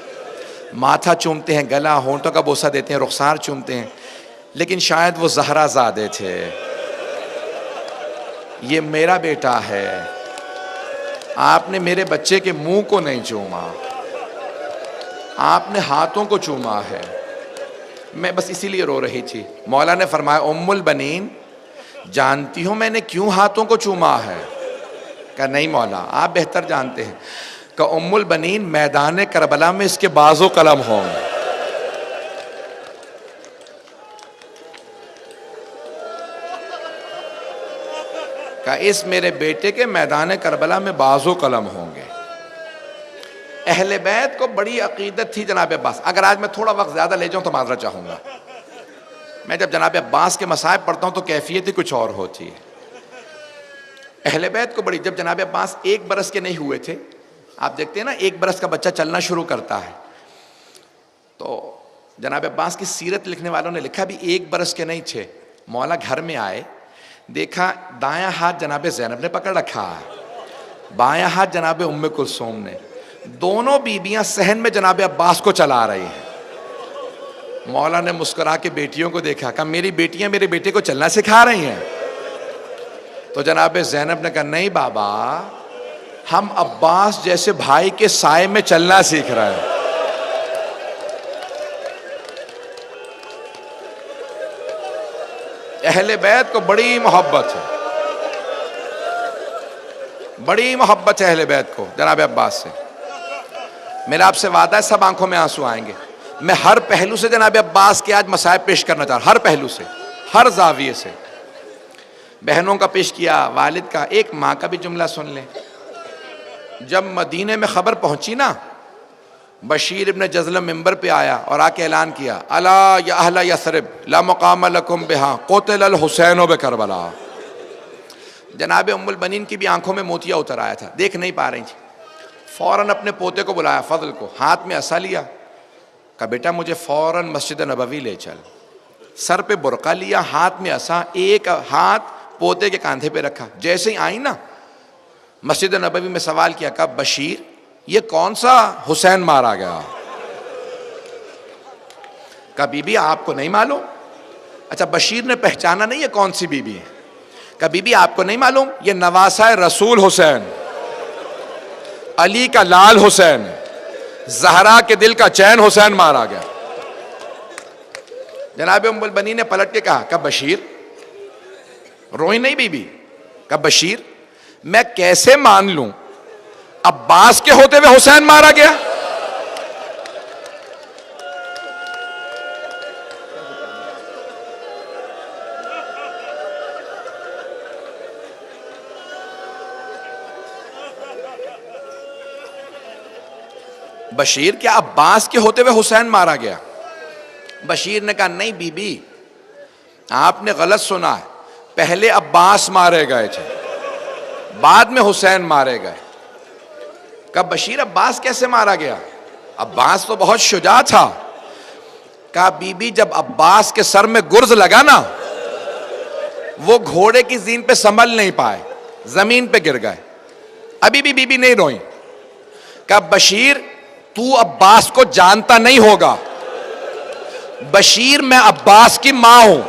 ماتھا چومتے ہیں، گلا، ہونٹوں کا بوسہ دیتے ہیں، رخسار چومتے ہیں، لیکن شاید وہ زہرا زادے تھے، یہ میرا بیٹا ہے، آپ نے میرے بچے کے منہ کو نہیں چوما، آپ نے ہاتھوں کو چوما ہے، میں بس اسی لیے رو رہی تھی۔ مولا نے فرمایا ام البنین جانتی ہوں میں نے کیوں ہاتھوں کو چوما ہے؟ کہا نہیں مولا آپ بہتر جانتے ہیں۔ کہا ام البنین میدان کربلا میں اس کے بازو قلم ہوں گے۔ کہا اس میرے بیٹے کے میدان کربلا میں بازو قلم ہوں گے۔ اہل بیت کو بڑی عقیدت تھی جناب عباس۔ اگر آج میں تھوڑا وقت زیادہ لے جاؤں تو معذرت چاہوں گا۔ میں جب جناب عباس کے مصائب پڑھتا ہوں تو کیفیت ہی کچھ اور ہوتی ہے۔ اہل بیت کو بڑی، جب جناب عباس 1 برس کے نہیں ہوئے تھے، آپ دیکھتے ہیں نا 1 برس کا بچہ چلنا شروع کرتا ہے، تو جناب عباس کی سیرت لکھنے والوں نے لکھا بھی 1 برس کے نہیں تھے، مولا گھر میں آئے، دیکھا دایاں ہاتھ جناب زینب نے پکڑ رکھا ہے، بایاں ہاتھ جناب ام کلثوم نے، دونوں بیویاں صحن میں جناب عباس کو چلا رہی ہیں۔ مولا نے مسکرا کے بیٹیوں کو دیکھا، کہا میری بیٹیاں میرے بیٹے کو چلنا سکھا رہی ہیں؟ تو جناب زینب نے کہا نہیں بابا، ہم عباس جیسے بھائی کے سائے میں چلنا سیکھ رہے ہیں۔ اہل بیت کو بڑی محبت ہے، بڑی محبت ہے اہل بیت کو جناب عباس سے۔ میرا آپ سے وعدہ ہے سب آنکھوں میں آنسو آئیں گے۔ میں ہر پہلو سے جناب عباس کے آج مصائب پیش کرنا چاہ رہا ہوں، ہر پہلو سے، ہر زاویے سے۔ بہنوں کا پیش کیا، والد کا، ایک ماں کا بھی جملہ سن لیں۔ جب مدینے میں خبر پہنچی نا، بشیر ابن جزلم ممبر پہ آیا اور آ کے اعلان کیا الا یا اہل یثرب لا مقام لکم بہا قتل الحسین بکربلا۔ جناب ام البنین کی بھی آنکھوں میں موتیا اتر آیا تھا، دیکھ نہیں پا رہی تھی، فوراً اپنے پوتے کو بلایا فضل کو، ہاتھ میں عصا لیا، کہا بیٹا مجھے فوراً مسجد نبوی لے چل۔ سر پہ برقع لیا، ہاتھ میں عصا، ایک ہاتھ پوتے کے کاندھے پہ رکھا۔ جیسے ہی آئی نا مسجد نبوی میں سوال کیا، کہا بشیر یہ کون سا حسین مارا گیا؟ کہا بی بی آپ کو نہیں معلوم؟ اچھا بشیر نے پہچانا نہیں یہ کون سی بی بی ہے؟ کہا بی بی آپ کو نہیں معلوم یہ نواسہ رسول حسین، علی کا لال حسین، زہرا کے دل کا چین حسین مارا گیا۔ جناب ام البنین نے پلٹ کے کہا، کہا بشیر، روئی نہیں بی بی، کہا بشیر میں کیسے مان لوں عباس کے ہوتے ہوئے حسین مارا گیا؟ بشیر کیا عباس کے ہوتے ہوئے حسین مارا گیا؟ بشیر نے کہا نہیں بی بی آپ نے غلط سنا ہے، پہلے عباس مارے گئے تھے، بعد میں حسین مارے گئے۔ کہا بشیر عباس کیسے مارا گیا؟ عباس تو بہت شجاع تھا. کہا بی بی جب عباس کے سر میں گرز لگا نا، وہ گھوڑے کی زین پہ سنبھل نہیں پائے، زمین پہ گر گئے. ابھی بھی بی بی نہیں روئی. کہا بشیر تو عباس کو جانتا نہیں ہوگا، بشیر میں عباس کی ماں ہوں.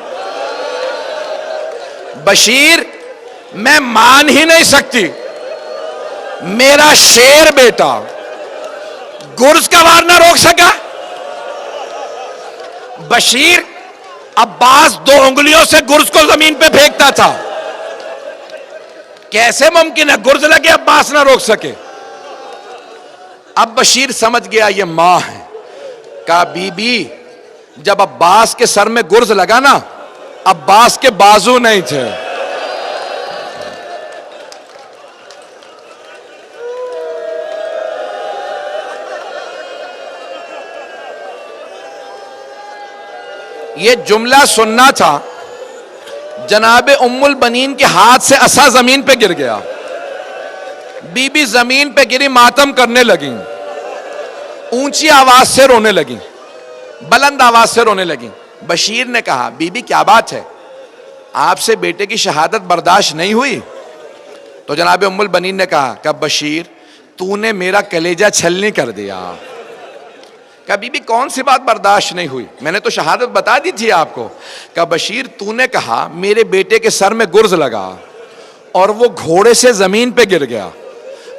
بشیر میں مان ہی نہیں سکتی، میرا شیر بیٹا گرز کا وار نہ روک سکا. بشیر عباس 2 انگلیوں سے گرز کو زمین پہ پھینکتا تھا، کیسے ممکن ہے گرز لگے عباس نہ روک سکے؟ اب بشیر سمجھ گیا یہ ماں ہے. کہا بی بی جب عباس کے سر میں گرز لگا نا، عباس کے بازو نہیں تھے. یہ جملہ سننا تھا. جناب ام البنین کے ہاتھ سے عصا زمین پہ گر گیا. بی بی زمین پہ گری، ماتم کرنے لگی، اونچی آواز سے رونے لگی، بلند آواز سے رونے لگی. بشیر نے کہا بی بی کیا بات ہے، آپ سے بیٹے کی شہادت برداشت نہیں ہوئی؟ تو جناب ام البنین نے کہا کہ بشیر تو نے میرا کلیجہ چھلنی کر دیا. کہا بی بی کون سی بات برداشت نہیں ہوئی؟ میں نے تو شہادت بتا دی تھی آپ کو. کہا بشیر تو نے کہا میرے بیٹے کے سر میں گرز لگا اور وہ گھوڑے سے زمین پہ گر گیا.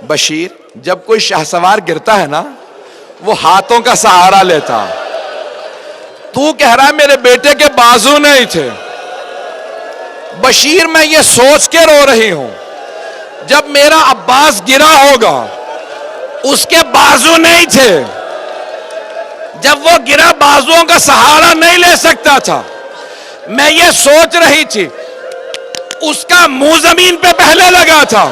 بشیر جب کوئی شاہ سوار گرتا ہے نا، وہ ہاتھوں کا سہارا لیتا. تو کہہ رہا ہے میرے بیٹے کے بازو نہیں تھے. بشیر میں یہ سوچ کے رو رہی ہوں جب میرا عباس گرا ہوگا اس کے بازو نہیں تھے، جب وہ گرا بازوؤں کا سہارا نہیں لے سکتا تھا. میں یہ سوچ رہی تھی اس کا منہ زمین پہ پہلے لگا تھا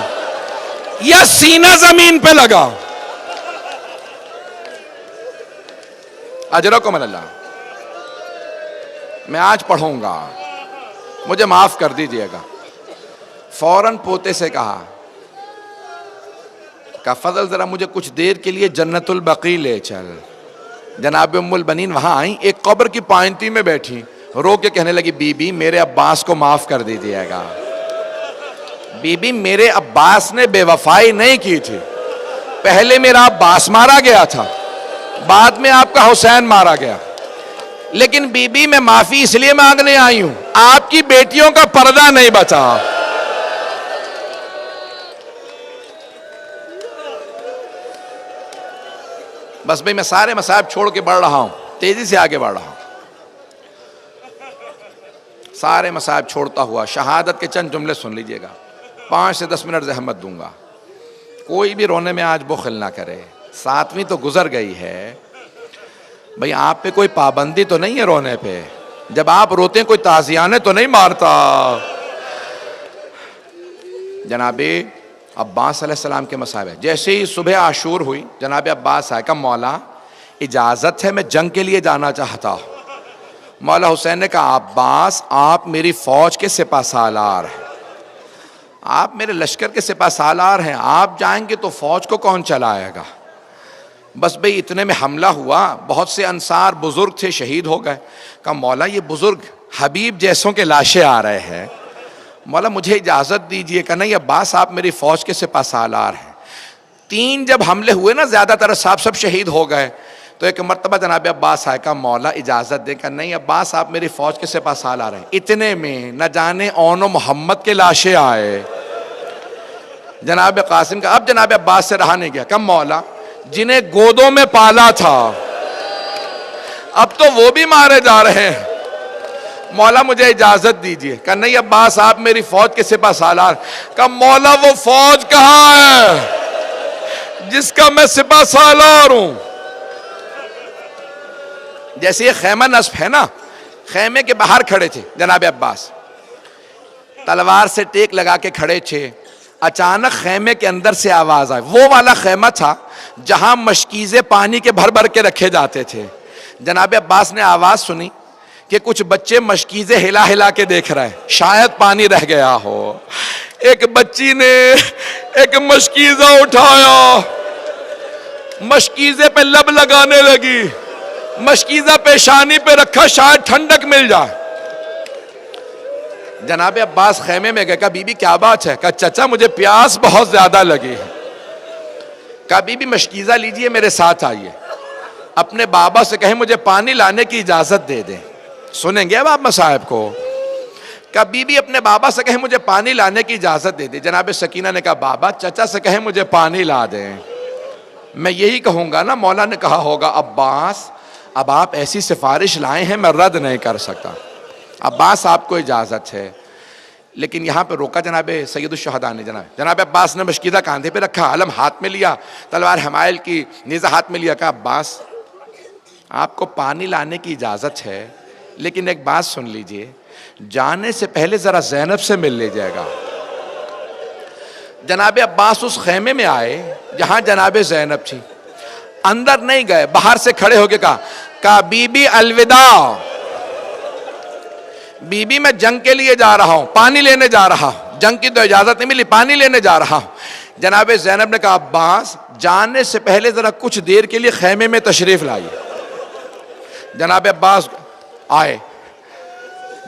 یا سینہ زمین پہ لگا. اجرکم اللہ. میں آج پڑھوں گا، مجھے معاف کر دیجئے گا. فوراً پوتے سے کہا کہ فضل ذرا مجھے کچھ دیر کے لیے جنت البقیع لے چل. جناب ام البنین وہاں آئیں، ایک قبر کی پائنتی میں بیٹھی، رو کے کہنے لگی بی بی میرے عباس کو معاف کر دیجئے گا. بی بی میرے عباس نے بے وفائی نہیں کی تھی. پہلے میرا عباس مارا گیا تھا، بعد میں آپ کا حسین مارا گیا. لیکن بی بی میں معافی اس لیے مانگنے آئی ہوں، آپ کی بیٹیوں کا پردہ نہیں بچا. بس بھئی میں سارے مصائب چھوڑ کے بڑھ رہا ہوں، تیزی سے آگے بڑھ رہا ہوں. سارے مصائب چھوڑتا ہوا شہادت کے چند جملے سن لیجئے گا. 5 سے 10 منٹ زحمت دوں گا. کوئی بھی رونے میں آج بخل نہ کرے. 7ویں تو گزر گئی ہے بھئی، آپ پہ کوئی پابندی تو نہیں ہے رونے پہ. جب آپ روتے ہیں کوئی تازیانے تو نہیں مارتا. جناب عباس علیہ السلام کے مصائب ہے. جیسے ہی صبح عاشور ہوئی، جناب عباس آئے، کہا مولا اجازت ہے میں جنگ کے لیے جانا چاہتا ہوں. مولا حسین نے کہا عباس آپ میری فوج کے سپہ سالار ہیں، آپ میرے لشکر کے سپہ سالار ہیں، آپ جائیں گے تو فوج کو کون چلائے گا؟ بس بھئی اتنے میں حملہ ہوا، بہت سے انصار بزرگ تھے شہید ہو گئے. کہا مولا یہ بزرگ حبیب جیسوں کے لاشیں آ رہے ہیں، مولا مجھے اجازت دیجئے. کہ نہیں عباس آپ میری فوج کے سپہ سالار ہیں. 3 جب حملے ہوئے نا، زیادہ تر صاحب سب شہید ہو گئے. تو ایک مرتبہ جناب عباس آئے، کہا مولا اجازت دے. کہ نہیں عباس آپ میری فوج کے سپہ سالار ہیں. اتنے میں نہ جانے اون و محمد کے لاشیں آئے. جناب قاسم کا اب جناب عباس سے رہا نہیں گیا. کہ مولا جنہیں گودوں میں پالا تھا اب تو وہ بھی مارے جا رہے ہیں، مولا مجھے اجازت دیجئے. کہ نہیں عباس آپ میری فوج کے سپہ سالار. کہ مولا وہ فوج کہاں ہے جس کا میں سپہ سالار ہوں؟ جیسے یہ خیمہ نصب ہے نا، خیمے کے باہر کھڑے تھے جناب عباس، تلوار سے ٹیک لگا کے کھڑے تھے. اچانک خیمے کے اندر سے آواز آئی. وہ والا خیمہ تھا جہاں مشکیزیں پانی کے بھر بھر کے رکھے جاتے تھے. جناب عباس نے آواز سنی کہ کچھ بچے مشکیزیں ہلا ہلا کے دیکھ رہے ہیں، شاید پانی رہ گیا ہو. ایک بچی نے ایک مشکیزہ اٹھایا، مشکیزے پہ لب لگانے لگی، مشکیزہ پیشانی پہ رکھا شاید ٹھنڈک مل جائے۔ جناب عباس خیمے میں گئے، کہا بی بی کیا بات ہے؟ کہا چچا مجھے پیاس بہت زیادہ لگی ہے۔ کہا بی بی مشکیزہ لیجئے میرے ساتھ آئیے، اپنے بابا سے کہیں مجھے پانی لانے کی اجازت دے دیں۔ سنیں گے اب آپ مصائب کو؟ کہا بی بی اپنے بابا سے کہیں مجھے پانی لانے کی اجازت دے دیں۔ جناب سکینہ نے کہا بابا چچا سے کہیں مجھے پانی لا دیں۔ میں یہی کہوں گا نا، مولا نے کہا ہوگا عباس اب آپ ایسی سفارش لائے ہیں میں رد نہیں کر سکتا، عباس آپ کو اجازت ہے۔ لیکن یہاں پہ روکا جناب سید الشہداء نے، جناب عباس نے مشکیزہ کاندھے پہ رکھا، علم ہاتھ میں لیا، تلوار حمائل کی نیزہ ہاتھ میں لیا۔ کہا عباس آپ کو پانی لانے کی اجازت ہے، لیکن ایک بات سن لیجئے، جانے سے پہلے ذرا زینب سے مل لے جائے گا۔ جناب عباس اس خیمے میں آئے جہاں جناب زینب تھی، اندر نہیں گئے، باہر سے کھڑے ہو کے کہا بی بی الوداع، بی بی میں جنگ کے لیے جا رہا ہوں، پانی لینے جا رہا ہوں، جنگ کی تو اجازت نہیں ملی، پانی لینے جا رہا ہوں۔ جناب زینب نے کہا عباس جانے سے پہلے ذرا کچھ دیر کے لیے خیمے میں تشریف لائیے۔ جناب عباس آئے،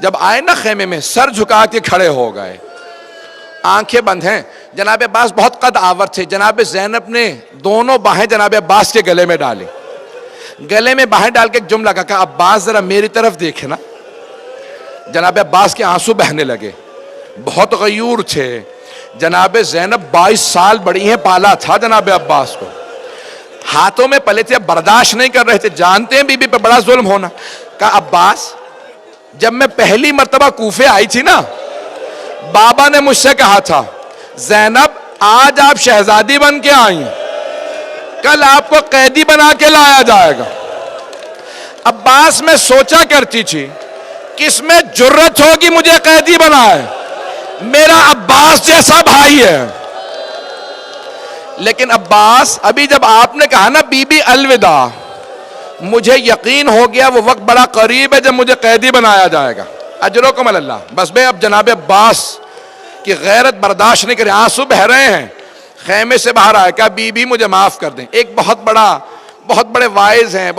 جب آئے نا خیمے میں سر جھکا کے کھڑے ہو گئے، آنکھیں بند ہیں۔ جناب عباس بہت قد آور تھے، جناب زینب نے دونوں باہیں جناب عباس کے گلے میں ڈالی، گلے میں باہیں ڈال کے ایک جملہ کہا عباس ذرا میری طرف دیکھنا۔ جناب عباس کے آنسو بہنے لگے، بہت غیور تھے۔ جناب زینب 22 سال بڑی ہیں، پالا تھا جناب عباس کو، ہاتھوں میں پلے تھے، برداشت نہیں کر رہے تھے، جانتے ہیں بی بی پہ بڑا ظلم ہونا۔ کہا عباس جب میں پہلی مرتبہ کوفے آئی تھی نا، بابا نے مجھ سے کہا تھا زینب آج آپ شہزادی بن کے آئی ہیں، کل آپ کو قیدی بنا کے لایا جائے گا۔ عباس میں سوچا کرتی تھی کس میں جرت ہوگی مجھے قیدی بنائے، میرا عباس جیسا بھائی ہے۔ لیکن عباس ابھی جب آپ نے کہا نا بی بی الوداع، مجھے یقین ہو گیا وہ وقت بڑا قریب ہے جب مجھے قیدی بنایا جائے گا۔ اجرکم اللہ۔ بس بے اب جناب عباس کی غیرت برداشت نہیں کرے، آنسو بہ رہے ہیں، خیمے سے باہر آئے، کہا بی بی مجھے معاف کر دیں۔ ایک بہت بڑے واعظ ہیں،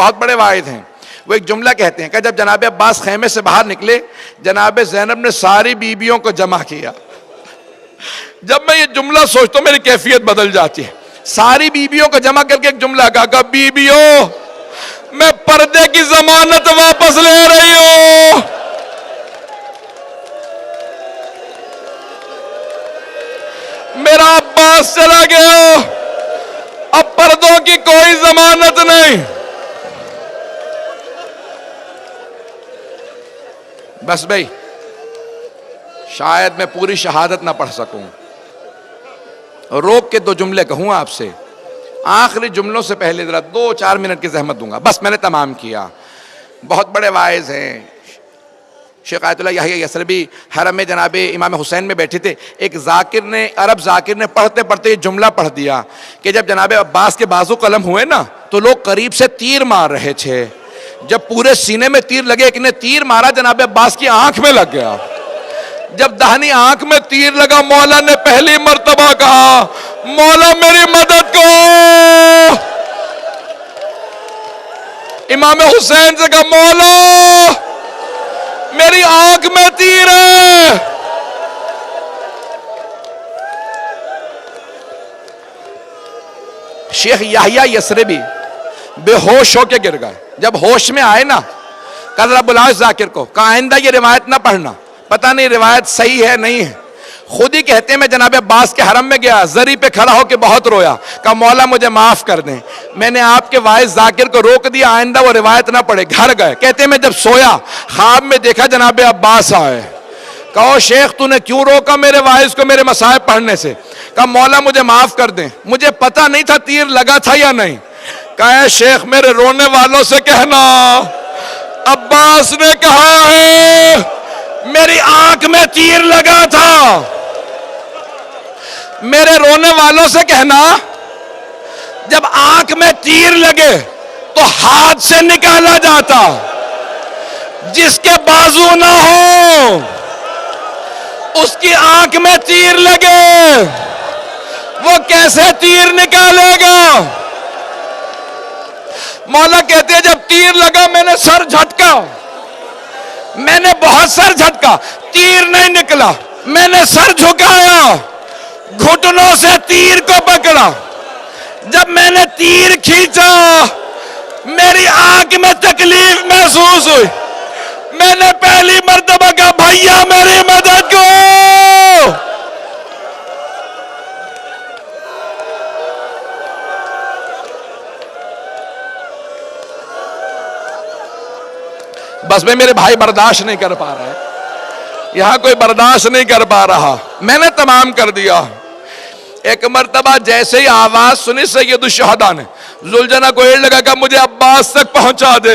وہ ایک جملہ کہتے ہیں کہ جب جناب عباس خیمے سے باہر نکلے، جناب زینب نے ساری بیویوں کو جمع کیا۔ جب میں یہ جملہ سوچتا ہوں میری کیفیت بدل جاتی ہے۔ ساری بیویوں کو جمع کر کے ایک جملہ کہا بیویوں میں پردے کی ضمانت واپس لے رہی ہوں۔ میرا عباس چلا گیا، اب پردوں کی کوئی ضمانت نہیں۔ بس بھائی شاید میں پوری شہادت نہ پڑھ سکوں، روک کے دو جملے کہوں آپ سے، آخری جملوں سے پہلے ذرا 2-4 منٹ کی زحمت دوں گا، بس میں نے تمام کیا۔ بہت بڑے واعظ ہیں، شیخ آیت اللہ یحییٰ یثربی حرم میں جناب امام حسین میں بیٹھے تھے، ایک عرب ذاکر نے پڑھتے پڑھتے یہ جملہ پڑھ دیا کہ جب جناب عباس کے بازو قلم ہوئے نا تو لوگ قریب سے تیر مار رہے تھے، جب پورے سینے میں تیر لگے، ایک نے تیر مارا جناب عباس کی آنکھ میں لگ گیا، جب دہنی آنکھ میں تیر لگا مولا نے پہلی مرتبہ کہا مولا میری مدد کرو۔ امام حسین سے کہا مولا میری آنکھ میں تیر ہے۔ شیخ یحییٰ یثربی بے ہوش ہو کے گر گئے، جب ہوش میں آئے نا کہا ذرا بلاؤ ذاکر کو، کہا آئندہ یہ روایت نہ پڑھنا، پتہ نہیں روایت صحیح ہے نہیں ہے۔ خود ہی کہتے ہیں میں جناب عباس کے حرم میں گیا، زری پہ کھڑا ہو کے بہت رویا، کہا مولا مجھے معاف کر دیں، میں نے آپ کے واعظ ذاکر کو روک دیا، آئندہ وہ روایت نہ پڑھے۔ گھر گئے، کہتے ہیں میں جب سویا خواب میں دیکھا جناب عباس آئے، کہو شیخ تو نے کیوں روکا میرے واعظ کو میرے مصائب پڑھنے سے؟ کہا مولا مجھے معاف کر دیں، مجھے پتہ نہیں تھا تیر لگا تھا یا نہیں۔ کہا اے شیخ میرے رونے والوں سے کہنا عباس نے کہا ہے میری آنکھ میں تیر لگا تھا۔ میرے رونے والوں سے کہنا جب آنکھ میں تیر لگے تو ہاتھ سے نکالا جاتا، جس کے بازو نہ ہو اس کی آنکھ میں تیر لگے وہ کیسے تیر نکالے گا؟ مولا کہتے ہیں جب تیر لگا میں نے سر جھٹکا، میں نے بہت سر جھٹکا، تیر نہیں نکلا، میں نے سر جھکایا، گھٹنوں سے تیر کو پکڑا، جب میں نے تیر کھینچا میری آنکھ میں تکلیف محسوس ہوئی، میں نے پہلی مرتبہ کہا بھیا میری مدد کرو۔ بس میں میرے بھائی برداشت نہیں کر پا رہے، یہاں کوئی برداشت نہیں کر پا رہا، میں نے تمام کر دیا۔ ایک مرتبہ جیسے ہی آواز سنی سید الشہداء نے، زلجنا کو ایڑ لگا کہ مجھے عباس تک پہنچا دے۔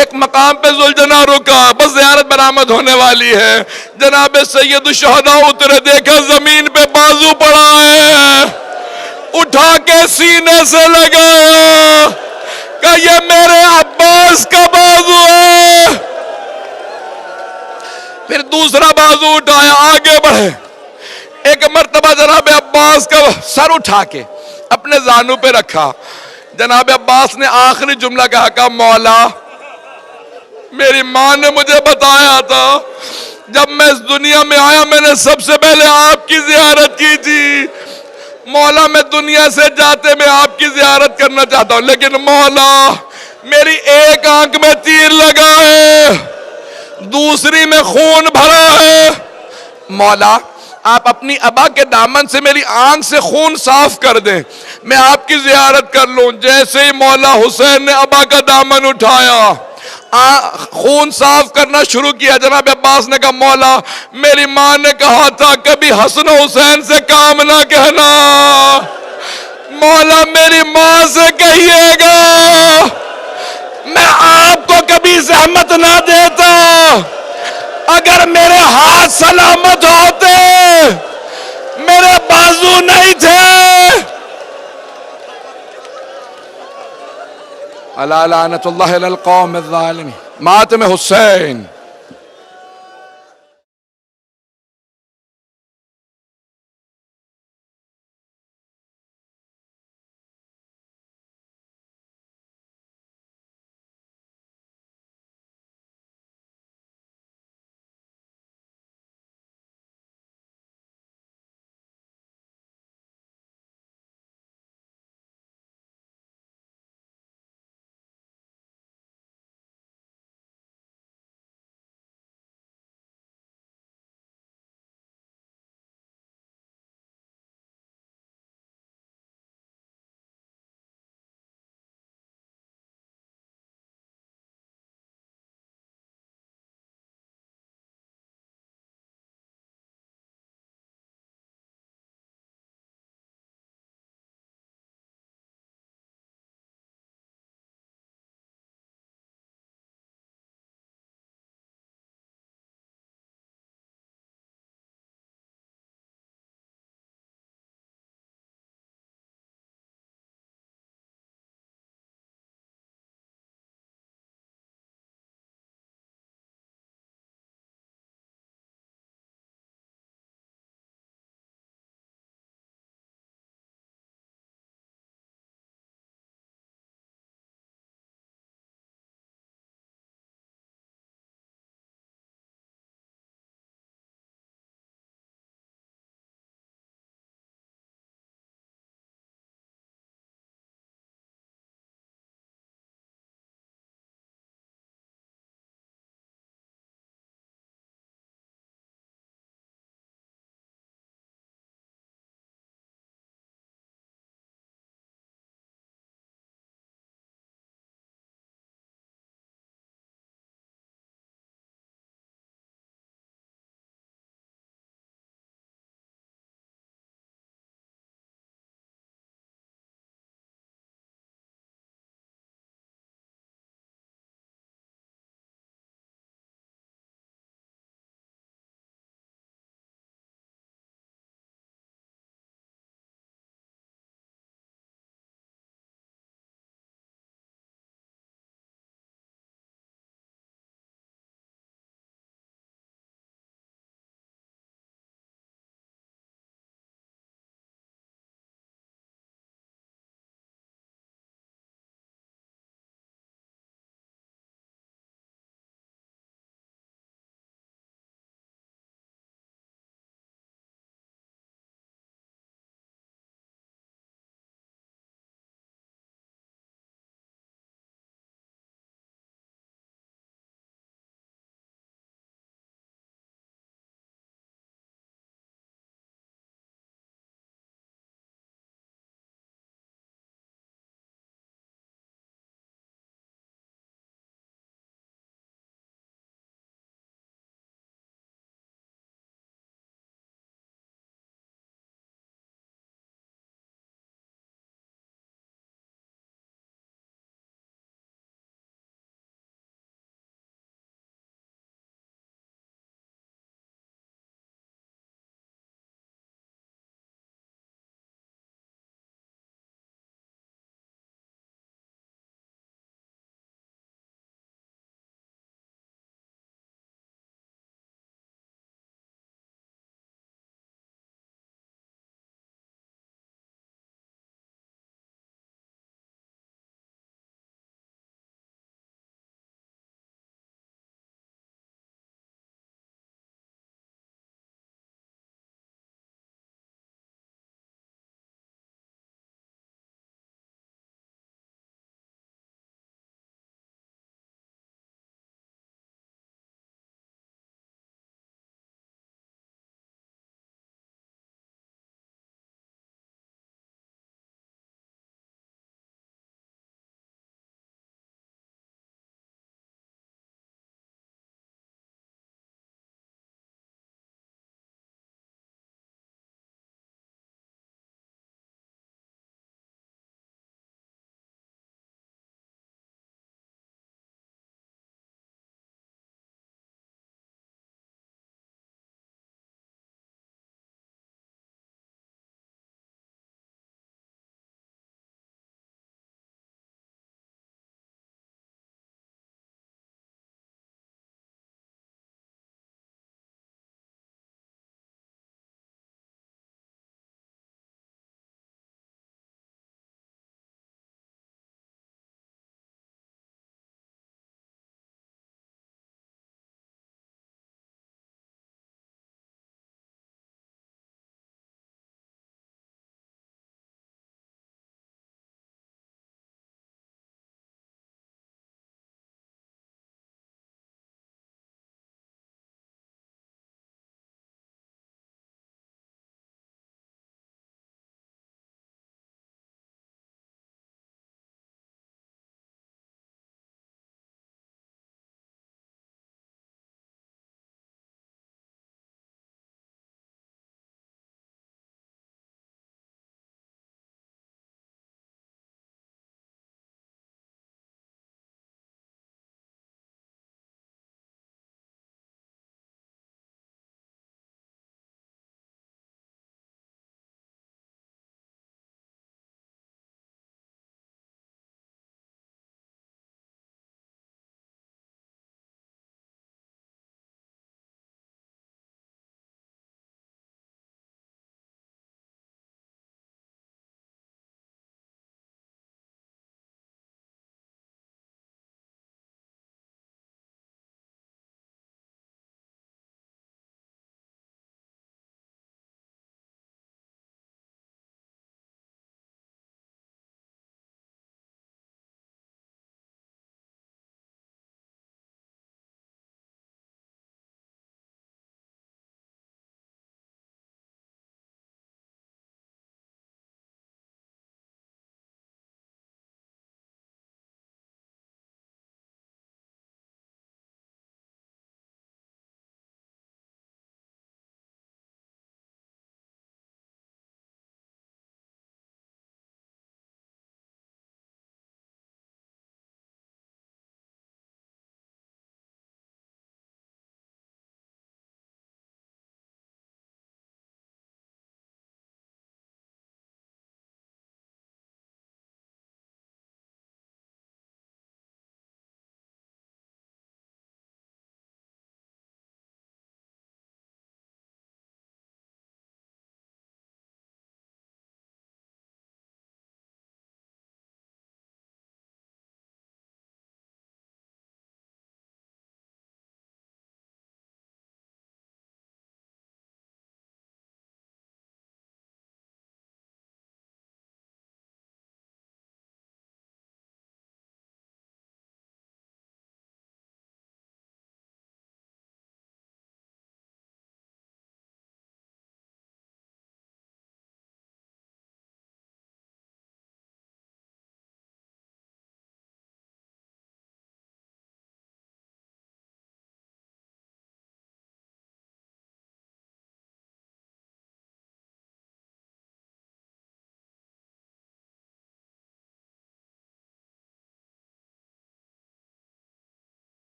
ایک مقام پہ زلجنا رکا، بس زیارت برآمد ہونے والی ہے، جناب سید الشہداء اترے، دیکھا زمین پہ بازو پڑا ہے، اٹھا کے سینے سے لگایا کہ یہ میرے عباس کا بازو ہے۔ پھر دوسرا بازو اٹھایا، آگے بڑھے، ایک مرتبہ جناب عباس کا سر اٹھا کے اپنے زانوں پہ رکھا، جناب عباس نے آخری جملہ کہا کہ مولا میری ماں نے مجھے بتایا تھا جب میں اس دنیا میں آیا میں نے سب سے پہلے آپ کی زیارت کی تھی، مولا میں دنیا سے جاتے میں آپ کی زیارت کرنا چاہتا ہوں، لیکن مولا میری ایک آنکھ میں تیر لگا ہے، دوسری میں خون بھرا ہے، مولا آپ اپنی ابا کے دامن سے میری آنکھ سے خون صاف کر دیں، میں آپ کی زیارت کر لوں۔ جیسے ہی مولا حسین نے ابا کا دامن اٹھایا، خون صاف کرنا شروع کیا، جناب عباس نے کہا مولا میری ماں نے کہا تھا کبھی حسن و حسین سے کام نہ کہنا، مولا میری ماں سے کہیے گا میں آپ کو کبھی زحمت نہ دیتا، اگر میرے ہاتھ سلامت ہوتے میرے بازو نہیں تھے۔ الا لعنت اللہ علی القوم الظالمین۔ ماتم حسین۔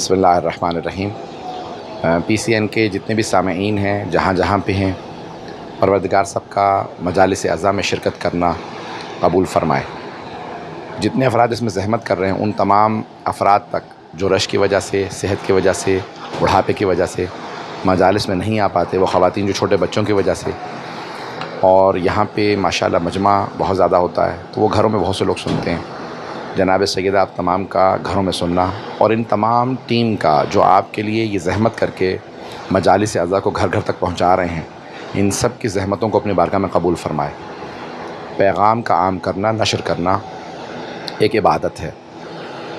بسم اللہ الرحمن الرحیم. PCN کے جتنے بھی سامعین ہیں جہاں جہاں پہ ہیں، پروردگار سب کا مجالس اعضاء میں شرکت کرنا قبول فرمائے. جتنے افراد اس میں زحمت کر رہے ہیں ان تمام افراد تک جو رش کی وجہ سے، صحت کی وجہ سے، بڑھاپے کی وجہ سے مجالس میں نہیں آ پاتے، وہ خواتین جو چھوٹے بچوں کی وجہ سے، اور یہاں پہ ماشاءاللہ مجمع بہت زیادہ ہوتا ہے تو وہ گھروں میں بہت سے لوگ سنتے ہیں. جناب سیدہ آپ تمام کا گھروں میں سننا، اور ان تمام ٹیم کا جو آپ کے لیے یہ زحمت کر کے مجالس اعضاء کو گھر گھر تک پہنچا رہے ہیں، ان سب کی زحمتوں کو اپنی بارگاہ میں قبول فرمائے. پیغام کا عام کرنا، نشر کرنا ایک عبادت ہے.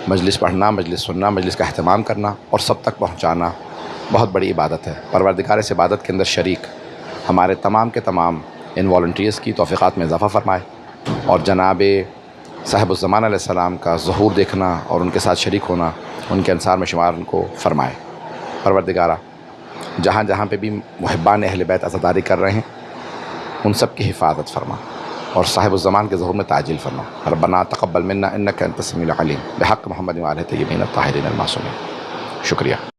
مجلس پڑھنا، مجلس سننا، مجلس کا اہتمام کرنا اور سب تک پہنچانا بہت بڑی عبادت ہے. پروردگار اس عبادت کے اندر شریک ہمارے تمام کے تمام ان والنٹیئرس کی توفیقات میں اضافہ فرمائے، اور جناب صاحب الزمان علیہ السلام کا ظہور دیکھنا اور ان کے ساتھ شریک ہونا ان کے انصار میں شمار ان کو فرمائے. پروردگارہ جہاں جہاں پہ بھی محبان اہل بیت عزاداری کر رہے ہیں ان سب کی حفاظت فرما، اور صاحب الزمان کے ظہور میں تعجیل فرما. ربنا تقبل منا انک انت السمیع العلیم، بحق محمد وآلہ الطیبین الطاہرین المعصومین. شکریہ.